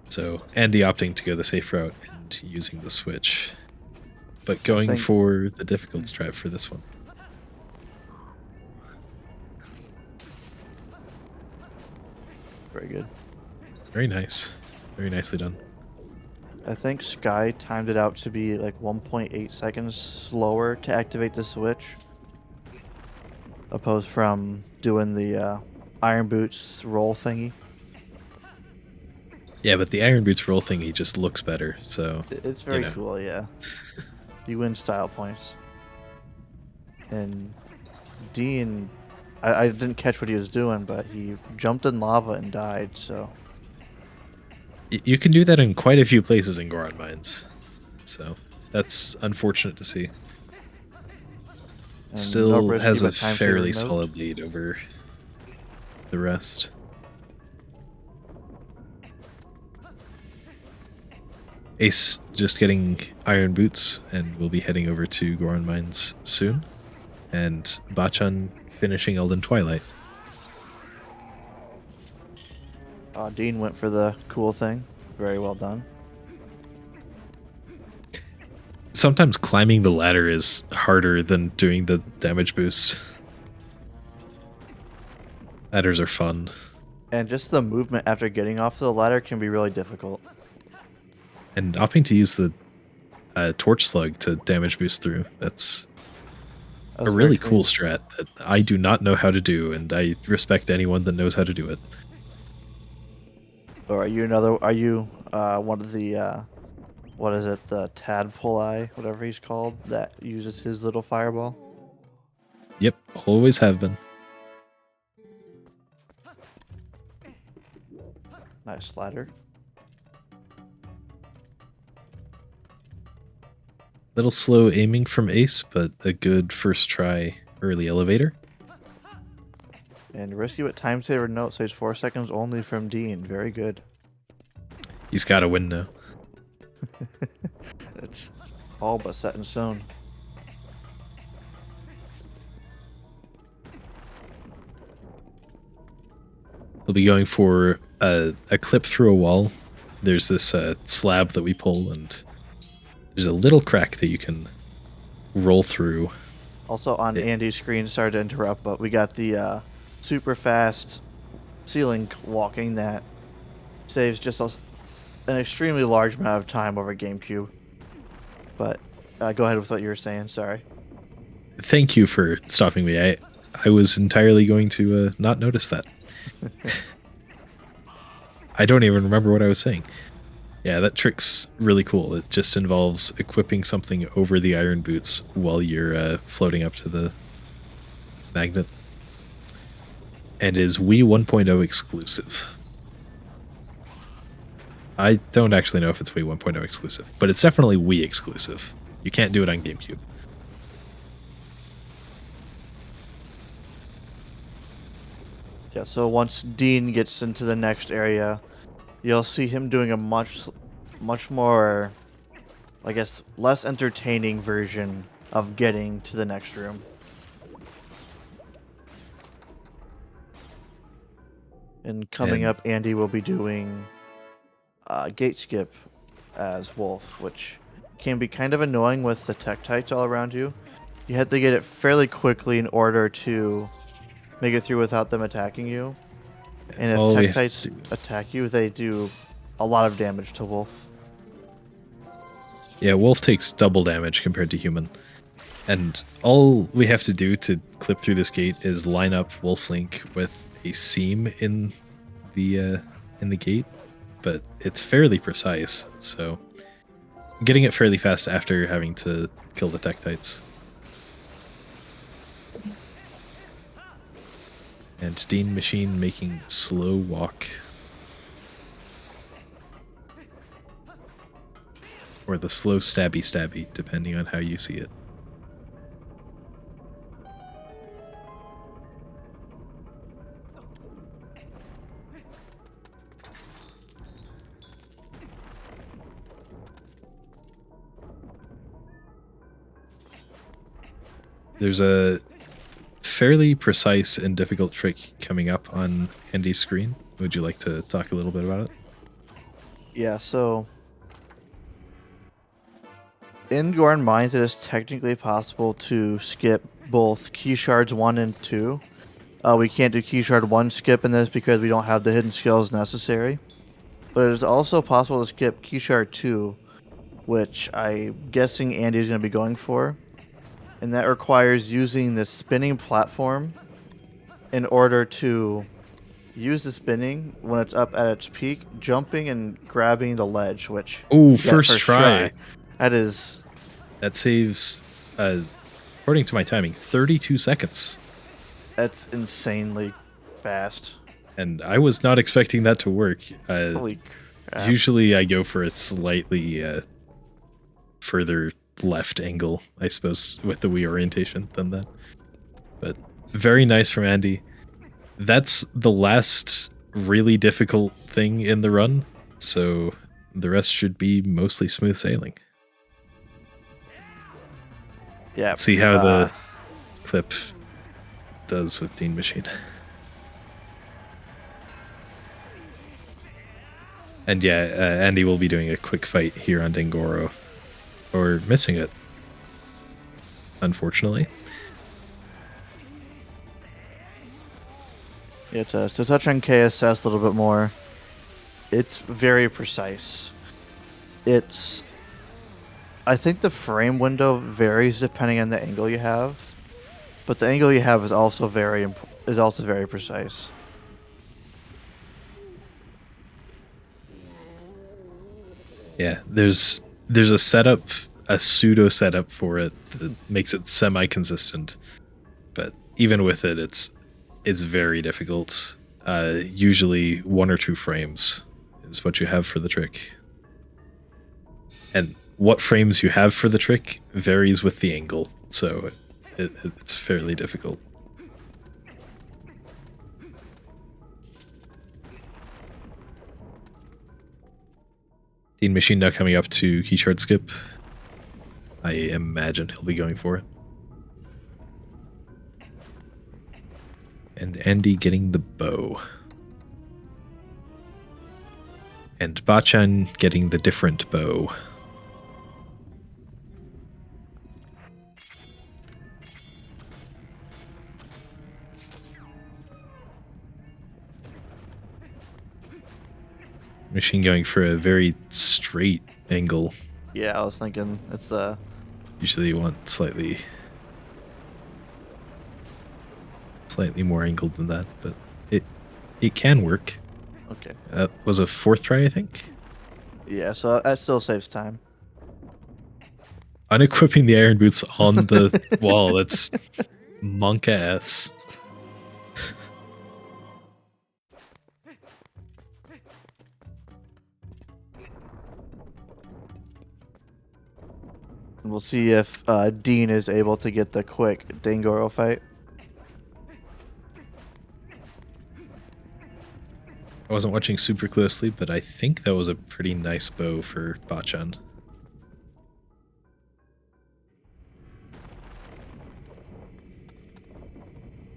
So Andy opting to go the safe route and using the switch, but going for the difficult strat for this one. Very good. Very nice. Very nicely done. I think Sky timed it out to be like 1.8 seconds slower to activate the switch, opposed from doing the Iron Boots roll thingy. Yeah, but the Iron Boots roll thingy just looks better, so... It's very cool, yeah. You win style points. And Dean, I didn't catch what he was doing, but he jumped in lava and died, so... You can do that in quite a few places in Goron Mines, so that's unfortunate to see. And Still no has a risky, but fairly time-saving solid lead over the rest. Ace just getting Iron Boots, and we'll be heading over to Goron Mines soon. And Bachan finishing Elden Twilight. Dean went for the cool thing. Very well done. Sometimes climbing the ladder is harder than doing the damage boost. Ladders are fun. And just the movement after getting off the ladder can be really difficult. And opting to use the torch slug to damage boost through, that's a really cool strat that I do not know how to do, and I respect anyone that knows how to do it. Or are you one of the what is it, the tadpole, whatever he's called, that uses his little fireball? Yep, always have been. Nice ladder. Little slow aiming from Ace, but a good first try early elevator. And risky but time saver note saves 4 seconds only from Dean. Very good. He's got to win now. It's all but set in stone. We'll be going for a clip through a wall. There's this slab that we pull, and there's a little crack that you can roll through. Also on Andy's screen, sorry to interrupt, but we got the super fast ceiling walking that saves just an extremely large amount of time over GameCube. But go ahead with what you were saying, sorry. Thank you for stopping me. I was entirely going to not notice that. I don't even remember what I was saying. Yeah, that trick's really cool. It just involves equipping something over the iron boots while you're floating up to the magnet. And is Wii 1.0 exclusive. I don't actually know if it's Wii 1.0 exclusive, but it's definitely Wii exclusive. You can't do it on GameCube. Yeah, so once Dean gets into the next area, you'll see him doing a much more, I guess, less entertaining version of getting to the next room. And coming up, Andy will be doing gate skip as Wolf, which can be kind of annoying with the Tektites all around you. You have to get it fairly quickly in order to make it through without them attacking you. And if Tektites attack you, they do a lot of damage to Wolf. Yeah, Wolf takes double damage compared to human. And all we have to do to clip through this gate is line up Wolf Link with a seam in the gate, but it's fairly precise, so getting it fairly fast after having to kill the Tektites. And Dean Machine making slow walk. Or the slow stabby, depending on how you see it. There's a fairly precise and difficult trick coming up on Andy's screen. Would you like to talk a little bit about it? Yeah, so in Goron Mines, it is technically possible to skip both key shards 1 and 2. We can't do key shard 1 skip in this because we don't have the hidden skills necessary. But it is also possible to skip key shard 2, which I'm guessing Andy is going to be going for. And that requires using the spinning platform in order to use the spinning when it's up at its peak, jumping and grabbing the ledge, which... Oh, first try. That saves, according to my timing, 32 seconds. That's insanely fast. And I was not expecting that to work. Holy crap. Usually I go for a slightly further left angle, I suppose, with the Wii orientation than that. But very nice from Andy. That's the last really difficult thing in the run, so the rest should be mostly smooth sailing. Yeah. Let's see how the clip does with Dean Machine. And yeah, Andy will be doing a quick fight here on Dengoro. Or missing it, unfortunately. Yeah, to touch on KSS a little bit more, it's very precise. I think the frame window varies depending on the angle you have. but the angle you have is also very precise. Yeah, there's a setup, a pseudo setup for it that makes it semi-consistent, but even with it, it's very difficult. Usually 1 or 2 frames is what you have for the trick, and what frames you have for the trick varies with the angle, so it's fairly difficult. Dean Machine now coming up to keyshard skip. I imagine he'll be going for it. And Andy getting the bow. And Bachan getting the different bow. Machine going for a very straight angle. Yeah, I was thinking it's Usually you want slightly more angled than that, but it can work. Okay. That was a 4th try, I think. Yeah, so that still saves time. Unequipping the iron boots on the wall, that's monk ass. And we'll see if Dean is able to get the quick Dangoro fight. I wasn't watching super closely, but I think that was a pretty nice bow for Bachan.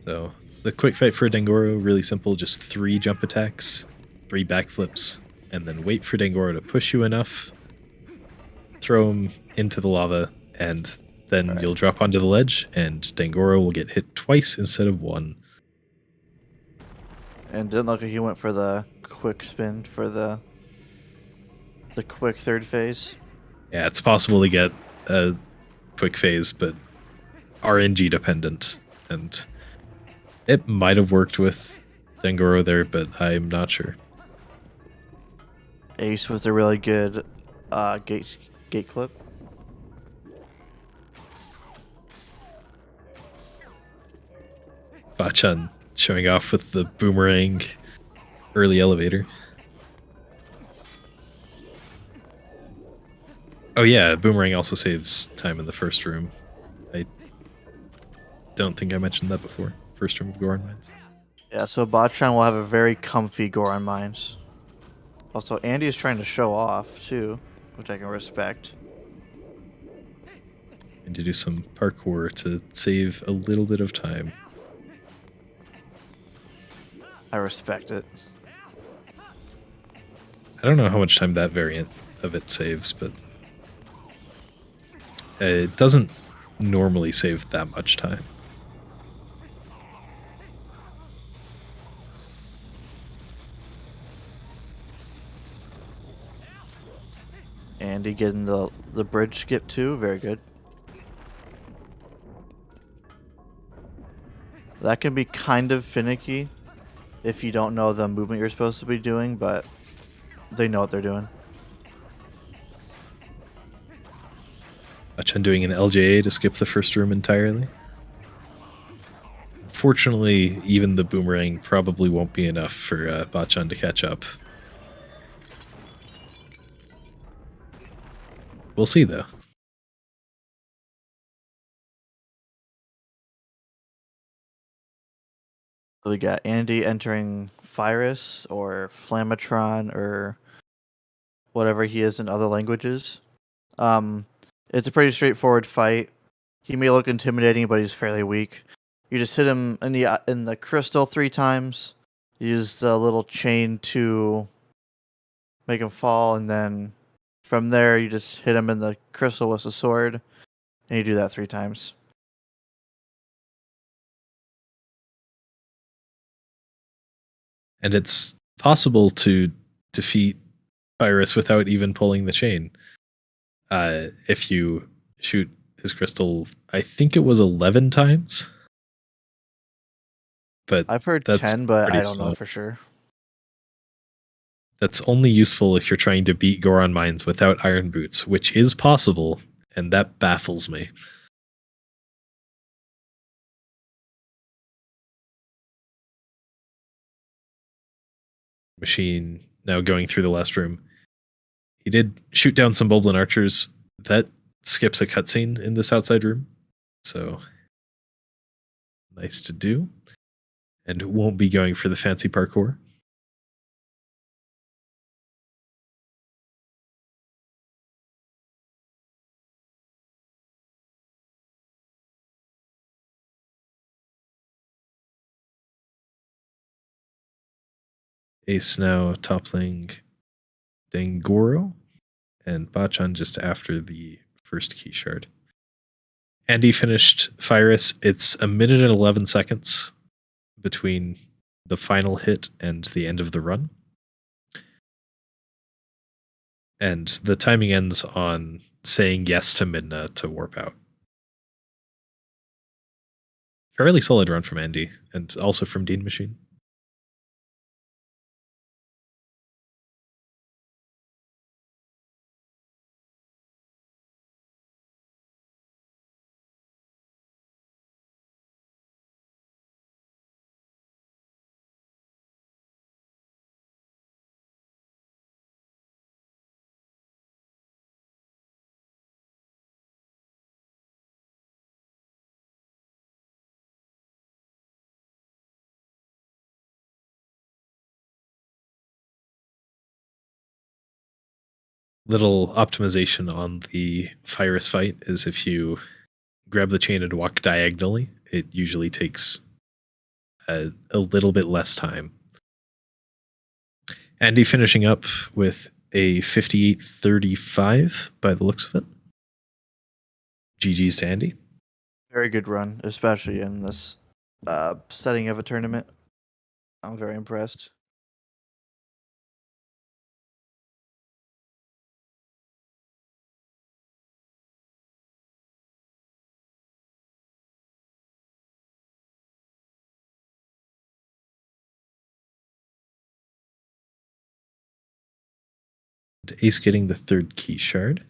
So the quick fight for Dangoro, really simple, just 3 jump attacks, 3 backflips, and then wait for Dangoro to push you enough, throw him into the lava, and then you'll drop onto the ledge, and Dangoro will get hit twice instead of 1. And didn't look like he went for the quick spin for the quick 3rd phase. Yeah, it's possible to get a quick phase, but RNG dependent, and it might have worked with Dangoro there, but I'm not sure. Ace with a really good gate clip. Bachan showing off with the boomerang early elevator. Oh yeah, boomerang also saves time in the first room. I don't think I mentioned that before. First room of Goron Mines. Yeah, so Bachan will have a very comfy Goron Mines. Also, Andy is trying to show off too, which I can respect. And to do some parkour to save a little bit of time. I respect it. I don't know how much time that variant of it saves, but it doesn't normally save that much time. Andy getting the bridge skip too, very good. That can be kind of finicky if you don't know the movement you're supposed to be doing, but they know what they're doing. Bachan doing an LJA to skip the first room entirely. Fortunately, even the boomerang probably won't be enough for Bachan to catch up. We'll see, though. So we got Andy entering Virus or Flamatron or whatever he is in other languages. It's a pretty straightforward fight. He may look intimidating, but he's fairly weak. You just hit him in the crystal 3 times. Use the little chain to make him fall, and then from there you just hit him in the crystal with a sword, and you do that 3 times. And it's possible to defeat Virus without even pulling the chain. If you shoot his crystal, I think it was 11 times. but I've heard that's 10, but pretty I don't know slow. for sure. That's only useful if you're trying to beat Goron Mines without Iron Boots, which is possible, and that baffles me. Machine now going through the last room. He did shoot down some Boblin archers. That skips a cutscene in this outside room, so nice to do. And won't be going for the fancy parkour. Ace now toppling Dangoro, and Bachan just after the first key shard. Andy finished Fyrus. It's 1 minute and 11 seconds between the final hit and the end of the run. And the timing ends on saying yes to Midna to warp out. Fairly solid run from Andy, and also from Dean Machine. Little optimization on the Fyrus fight is if you grab the chain and walk diagonally, it usually takes a little bit less time. Andy finishing up with a 58.35 by the looks of it. GG's to Andy. Very good run, especially in this setting of a tournament. I'm very impressed. Ace getting the third key shard.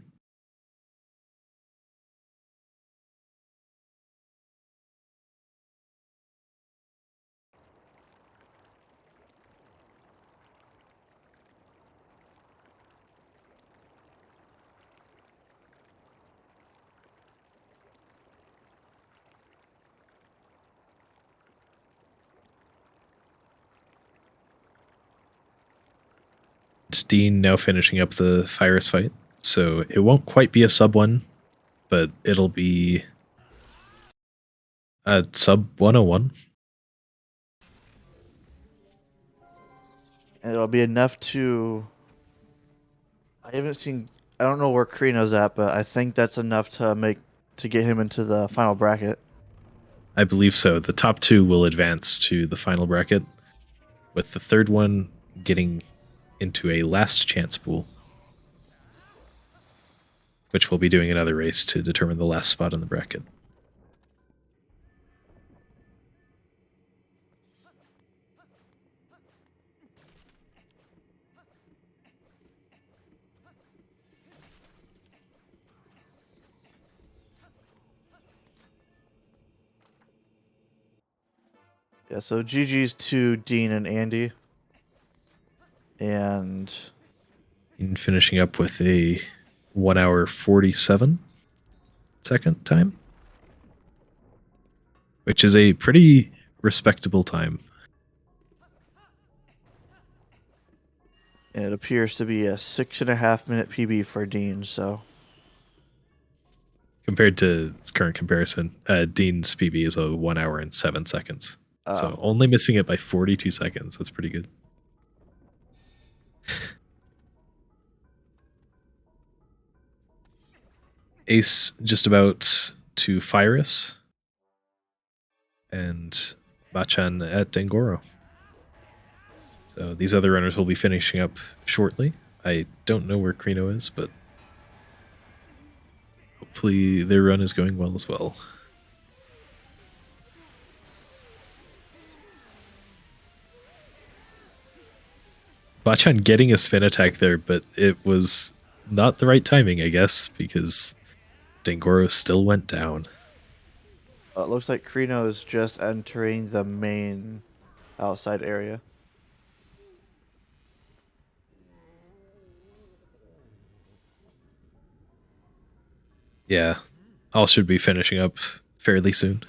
Dean now finishing up the Fyrus fight. So it won't quite be a sub 1, but it'll be a sub 101. And it'll be enough to... I don't know where Karino's at, but I think that's enough to get him into the final bracket. I believe so. The top 2 will advance to the final bracket, with the third one getting into a last chance pool, which we'll be doing another race to determine the last spot in the bracket. Yeah, so GG's to Dean and Andy. And finishing up with a 1 hour 47 second time, which is a pretty respectable time. it appears to be a 6.5 minute PB for Dean, so... Compared to its current comparison, Dean's PB is a 1 hour and 7 seconds. So only missing it by 42 seconds. That's pretty good. Ace just about to Fyrus, and Bachan at Dangoro. So these other runners will be finishing up shortly. I don't know where Krino is, but hopefully their run is going well as well. Bachan getting a spin attack there, but it was not the right timing, I guess, because Dengoro still went down. It looks like Krino is just entering the main outside area. Yeah, all should be finishing up fairly soon.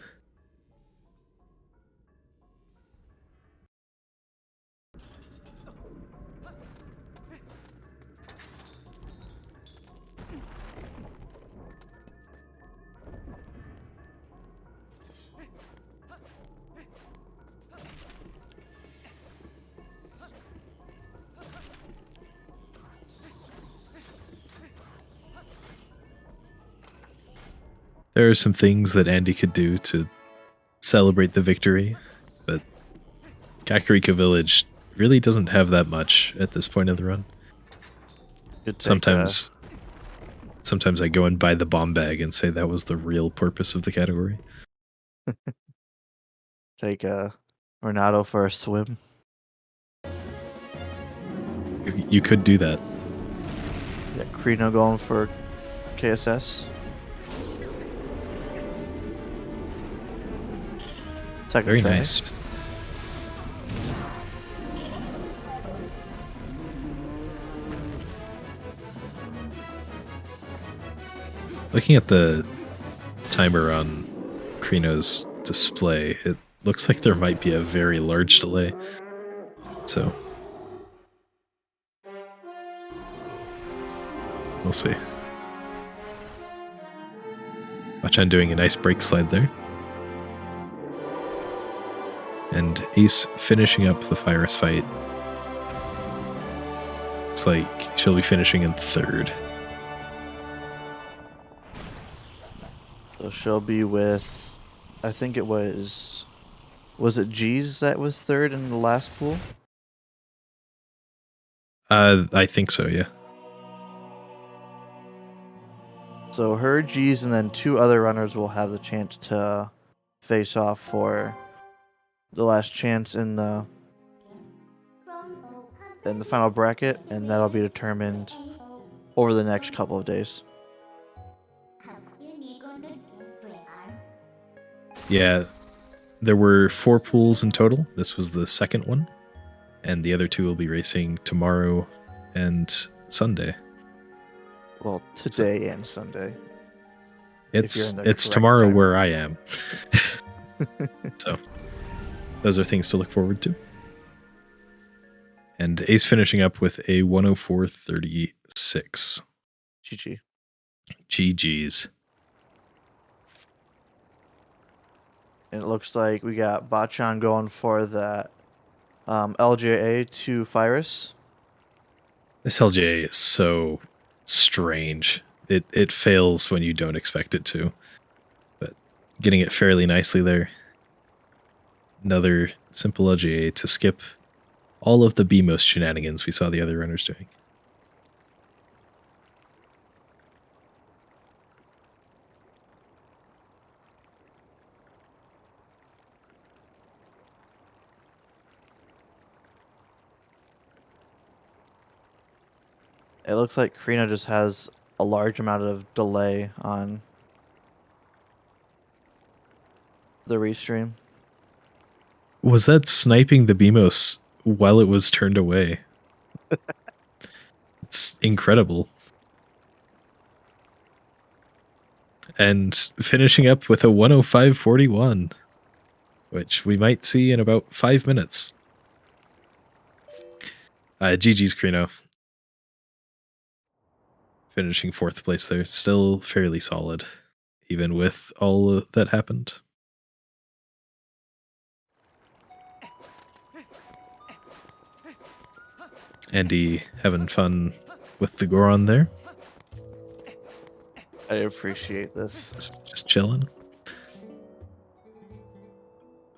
There are some things that Andy could do to celebrate the victory, but Kakariko Village really doesn't have that much at this point of the run. Sometimes I go and buy the bomb bag and say that was the real purpose of the category. Take Renato for a swim. You could do that. Yeah, Krino going for KSS. Second Very try. nice. Looking at the timer on Krino's display, it looks like there might be a very large delay. So we'll see. Bachan doing a nice break slide there. And Ace finishing up the Virus fight. Looks like she'll be finishing in third. So she'll be with, I think it was it G's that was third in the last pool? I think so, yeah. So her, G's, and then two other runners will have the chance to face off for the last chance in the final bracket, and that'll be determined over the next couple of days. Yeah, there were 4 pools in total. This was the second one, and the other 2 will be racing tomorrow and Sunday. Well, today and Sunday. It's tomorrow time. Where I am. So those are things to look forward to. And Ace finishing up with a 104.36. GG. GG's. And it looks like we got Bachan going for that LJA to Virus. This LJA is so strange. It fails when you don't expect it to. But getting it fairly nicely there. Another simple LJA to skip all of the BMOS shenanigans we saw the other runners doing. It looks like Krino just has a large amount of delay on the restream. Was that sniping the BMOS while it was turned away? It's incredible. And finishing up with a 105.41, which we might see in about 5 minutes. GG's Krino. Finishing 4th place there. Still fairly solid, even with all that happened. Andy having fun with the Goron there. I appreciate this. Just chilling.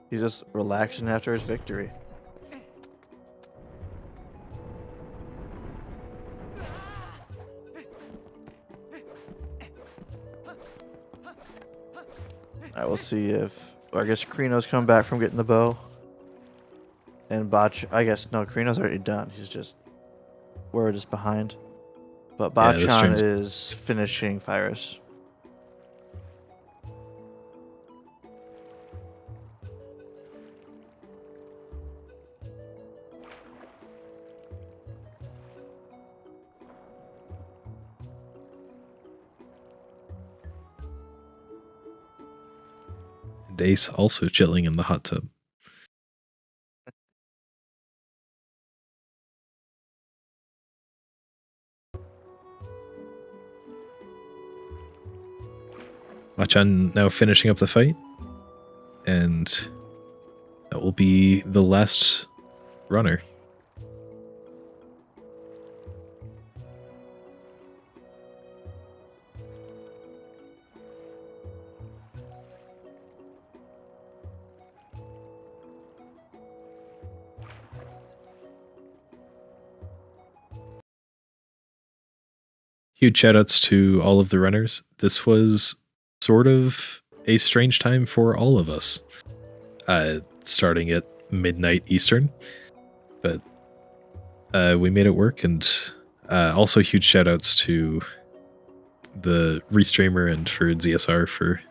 He's just relaxing after his victory. I will see if, I guess Krino's come back from getting the bow. And I guess, no, Krino's already done. He's just we're just behind. But Yeah, the Bachan stream's- is finishing Virus. And Ace also chilling in the hot tub. Machan now finishing up the fight, and that will be the last runner. Huge shoutouts to all of the runners. This was sort of a strange time for all of us, starting at midnight Eastern, but we made it work. And also huge shoutouts to the Restreamer and for ZSR for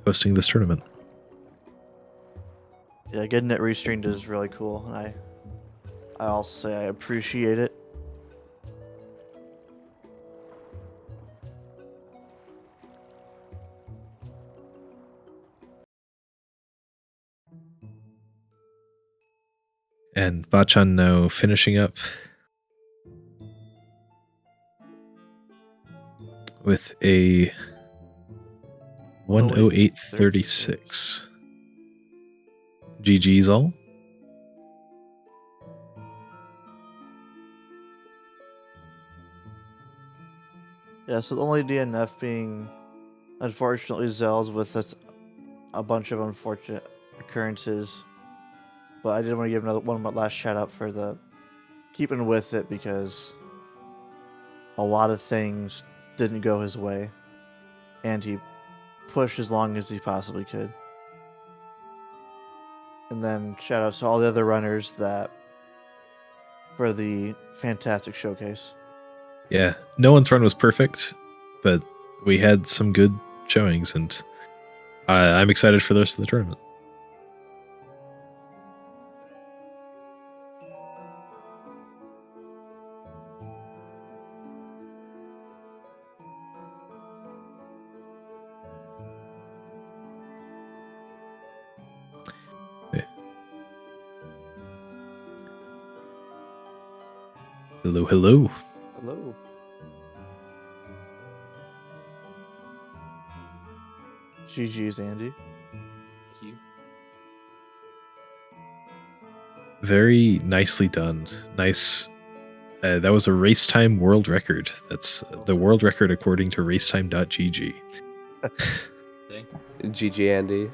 hosting this tournament. Yeah, getting it restreamed is really cool, and I also say I appreciate it. And Bachan now finishing up with a 108.36. GG's all. Yeah, so the only DNF being, unfortunately, Zell's with a bunch of unfortunate occurrences. But I did want to give one last shout out for the keeping with it, because a lot of things didn't go his way, and he pushed as long as he possibly could. And then shout out to all the other runners for the fantastic showcase. Yeah, no one's run was perfect, but we had some good showings, and I'm excited for the rest of the tournament. Hello, hello. Hello. GG's, Andy. Thank you. Very nicely done. Nice. That was a race time world record. That's the world record according to racetime.gg. GG Andy.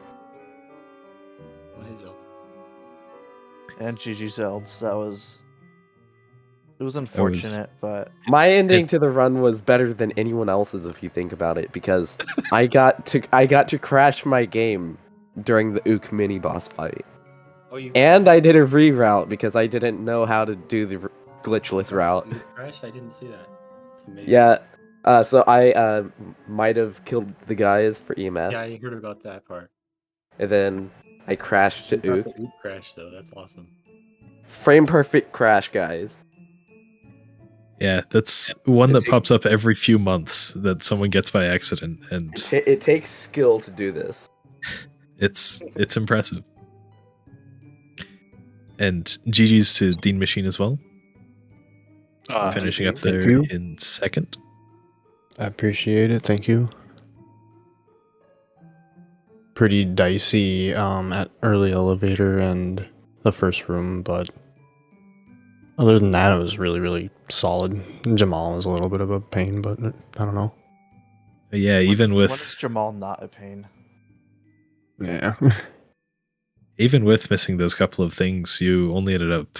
And GG Zelds. It was unfortunate, but my ending to the run was better than anyone else's if you think about it, because I got to crash my game during the Ook mini boss fight. And I did a reroute because I didn't know how to do the glitchless route. Crash? I didn't see that. It's amazing. Yeah. So I might have killed the guys for EMS. Yeah, I heard about that part. And then I crashed to Ook. The Ook crash though. That's awesome. Frame perfect crash, guys. Yeah, that's one that pops up every few months that someone gets by accident, and it takes skill to do this. It's impressive. And GG's to Dean Machine as well. Finishing up there in second. I appreciate it. Thank you. Pretty dicey at early elevator and the first room, but other than that, it was really, really solid. Jamal was a little bit of a pain, but I don't know. Yeah, even with... When is Jamal not a pain? Yeah. Even with missing those couple of things, you only ended up...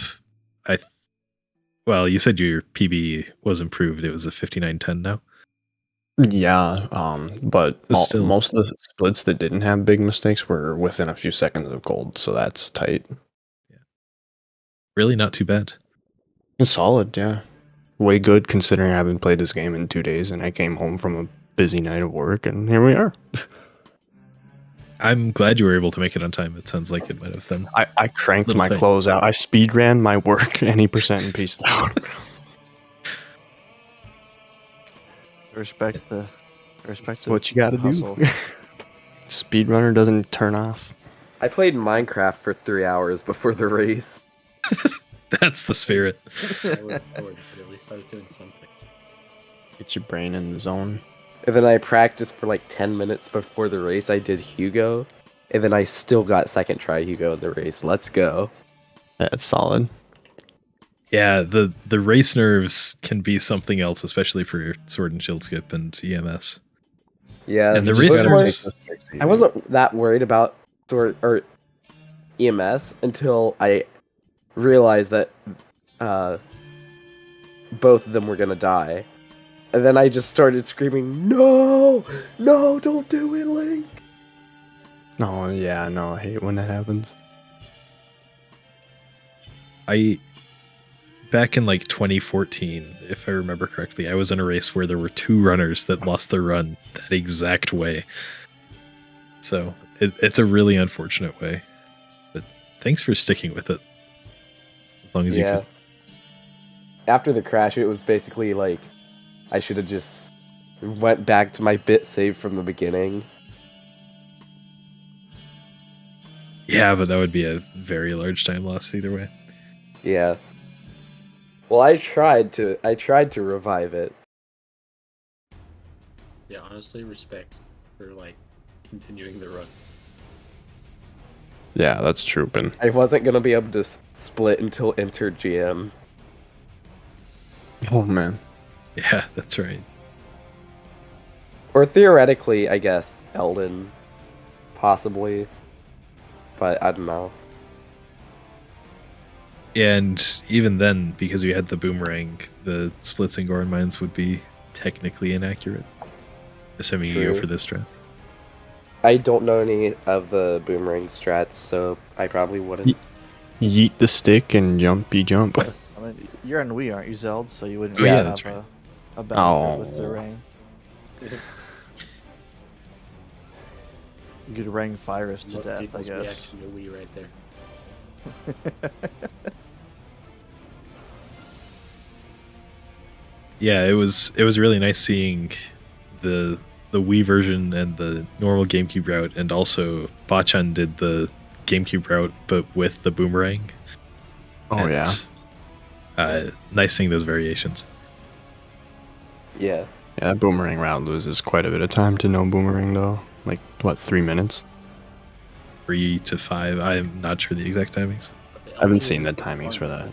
Well, you said your PB was improved. It was a 5910 now. Yeah, but most of the splits that didn't have big mistakes were within a few seconds of gold, so that's tight. Yeah. Really not too bad. It's solid, yeah. Way good considering I haven't played this game in 2 days, and I came home from a busy night of work, and here we are. I'm glad you were able to make it on time. It sounds like it might have been. I cranked Little my thing. clothes out. I speed ran my work any percent and pieced out. Respect the That's what you gotta hustle. do. Speedrunner doesn't turn off. I played Minecraft for 3 hours before the race. That's the spirit. I was bored, but at least I was doing something. Get your brain in the zone. And then I practiced for like 10 minutes before the race. I did Hugo. And then I still got second try Hugo in the race. Let's go. That's solid. Yeah, the race nerves can be something else, especially for Sword and Shield Skip and EMS. Yeah, And the it race wasn't nerves. I wasn't that worried about Sword or EMS until I realized that both of them were gonna die. And then I just started screaming, "No! No, don't do it, Link!" Oh, yeah, no, I hate when that happens. Back in like 2014, if I remember correctly, I was in a race where there were 2 runners that lost their run that exact way. So it's a really unfortunate way. But thanks for sticking with it. As long as you Yeah. could. After the crash, it was basically like I should have just went back to my bit save from the beginning. Yeah, but that would be a very large time loss either way. Yeah. Well, I tried to revive it. Yeah, honestly, respect for like continuing the run. Yeah, that's trooping. I wasn't gonna be able to split until Enter GM. Oh, man. Yeah, that's right. Or theoretically, I guess, Elden. Possibly. But I don't know. And even then, because you had the boomerang, the splits and Goron mines would be technically inaccurate. Assuming you go True. for this strat. I don't know any of the boomerang strats, so I probably wouldn't. Yeet the stick and jumpy jump. I mean, you're on Wii, aren't you, Zelda? So you wouldn't Oh, really yeah, have that's right. a benefit with the Oh. ring. You could ring Fyrus to Love death, I people's guess. reaction to Wii right there. Yeah, it was really nice seeing the Wii version and the normal GameCube route, and also Bachan did the GameCube route but with the boomerang. Oh, And, yeah. nice seeing those variations. Yeah. Yeah, that boomerang route loses quite a bit of time to no boomerang, though. Like, what, 3 minutes? 3 to 5. I'm not sure the exact timings. I haven't seen the timings for that.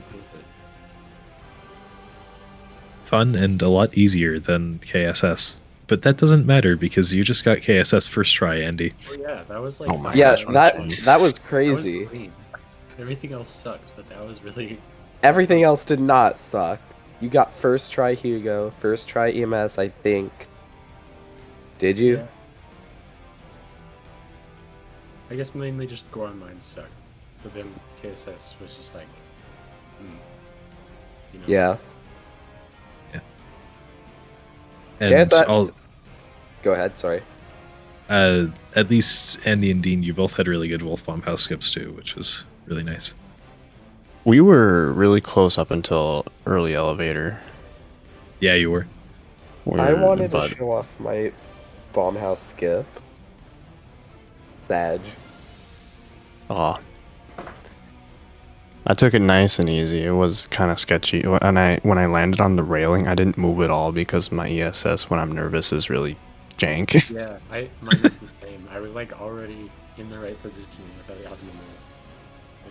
Fun and a lot easier than KSS. But that doesn't matter because you just got KSS first try, Andy. Oh yeah, that was like. Oh my Yeah, gosh, what a that change. was that was crazy. clean. Everything else sucked, but that was really. Everything else did not suck. You got first try Hugo, first try EMS, I think. Did you? Yeah. I guess mainly just Goron mine sucked, but then KSS was just like. You know. Yeah. And KSS Go ahead, sorry. at least Andy and Dean, you both had really good Wolf Bomb House skips too, which was really nice. We were really close up until early elevator. Yeah, you were. I wanted but to show off my bomb house skip. Sag. Aw. I took it nice and easy. It was kind of sketchy. And when I landed on the railing, I didn't move at all because my ESS, when I'm nervous, is really jank. Yeah, mine was the same. I was like already in the right position without having to move.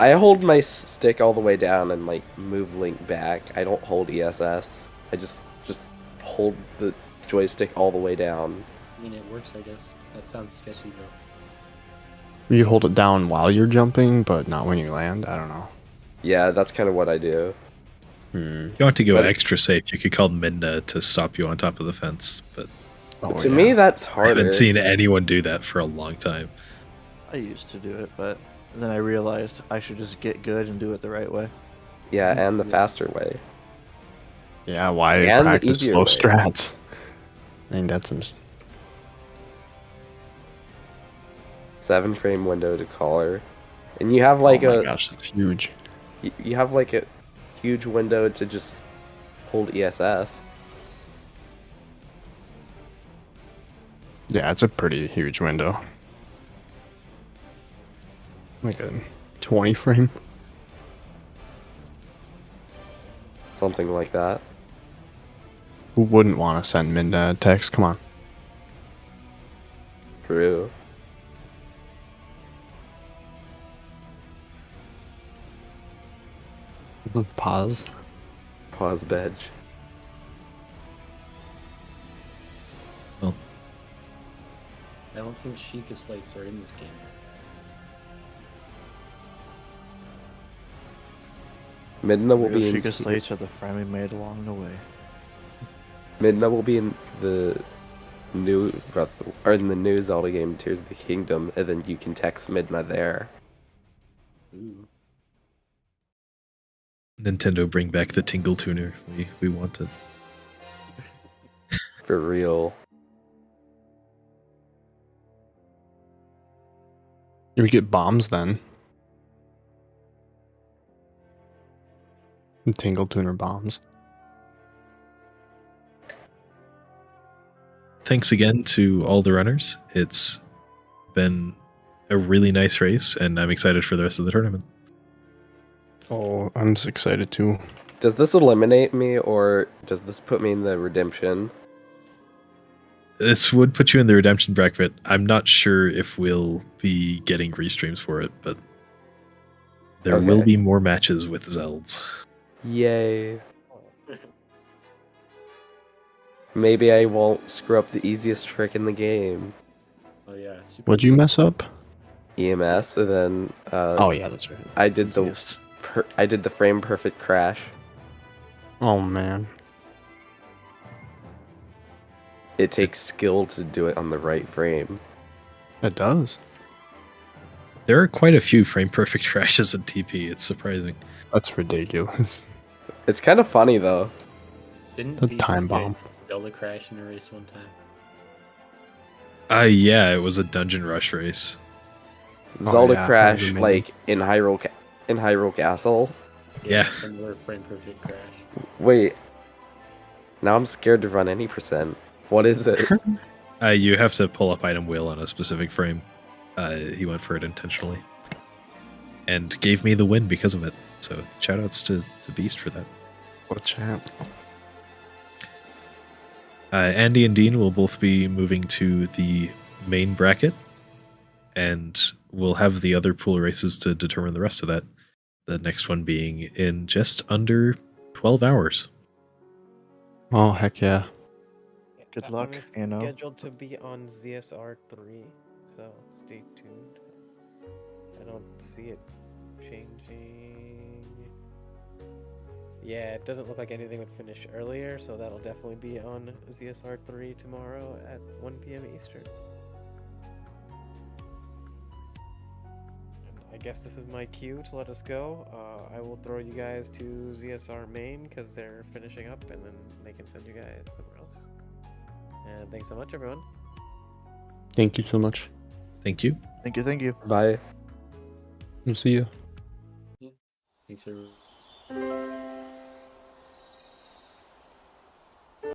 I hold my stick all the way down and like move Link back. I don't hold ESS. I just hold the joystick all the way down. I mean, it works, I guess. That sounds sketchy though. You hold it down while you're jumping, but not when you land. I don't know. Yeah, that's kind of what I do. If you want to go But- extra safe, you could call Midna to stop you on top of the fence. But Oh, To yeah. me, that's I harder. haven't seen anyone do that for a long time. I used to do it, but then I realized I should just get good and do it the right way. Yeah, and the faster way. Yeah, why And the practice easier slow way. strats? I think that's some. 7-frame window to collar, and you have like oh my gosh, that's huge. you have like a huge window to just hold ESS. Yeah, it's a pretty huge window. Like a 20 frame. Something like that. Who wouldn't want to send Midna a text? Come on. True. Pause. Pause badge. I don't think Sheikah slates are in this game. Midna will Real be in Sheikah slates are the friend we made along the way. Midna will be in the new or in the new Zelda game, Tears of the Kingdom, and then you can text Midna there. Ooh. Nintendo, bring back the Tingle Tuner. We want it. For real. We get bombs then. Tingle Tuner bombs. Thanks again to all the runners. It's been a really nice race, and I'm excited for the rest of the tournament. Oh, I'm just excited too. Does this eliminate me, or does this put me in the redemption? This would put you in the redemption bracket. I'm not sure if we'll be getting restreams for it, but there will Okay. be more matches with Zelds. Yay. Maybe I won't screw up the easiest trick in the game. Oh yeah. Super What'd you mess up? EMS, and then Oh yeah, that's right. I did the Easiest. I did the frame perfect crash. Oh man. It takes skill to do it on the right frame. It does. There are quite a few frame perfect crashes in TP. It's surprising. That's ridiculous. It's kind of funny though. Didn't The Beast time get bomb. Zelda crash in a race one time? Yeah, it was a dungeon rush race. Oh, Zelda yeah, that was crash amazing. like in Hyrule Castle. Yeah. Similar frame perfect crash. Wait. Now I'm scared to run any percent. What is it? You have to pull up item wheel on a specific frame. He went for it intentionally. And gave me the win because of it. So shoutouts to Beast for that. What a champ. Andy and Dean will both be moving to the main bracket. And we'll have the other pool races to determine the rest of that. The next one being in just under 12 hours. Oh heck yeah. Good That luck, one is you know. scheduled to be on ZSR 3, so stay tuned. I don't see it changing. Yeah, it doesn't look like anything would finish earlier, so that'll definitely be on ZSR 3 tomorrow at 1 p.m. Eastern. And I guess this is my cue to let us go. I will throw you guys to ZSR main because they're finishing up, and then they can send you guys somewhere else. And thanks so much, everyone. Thank you so much. Thank you. Thank you, thank you. Bye. We'll see you. Thanks everyone.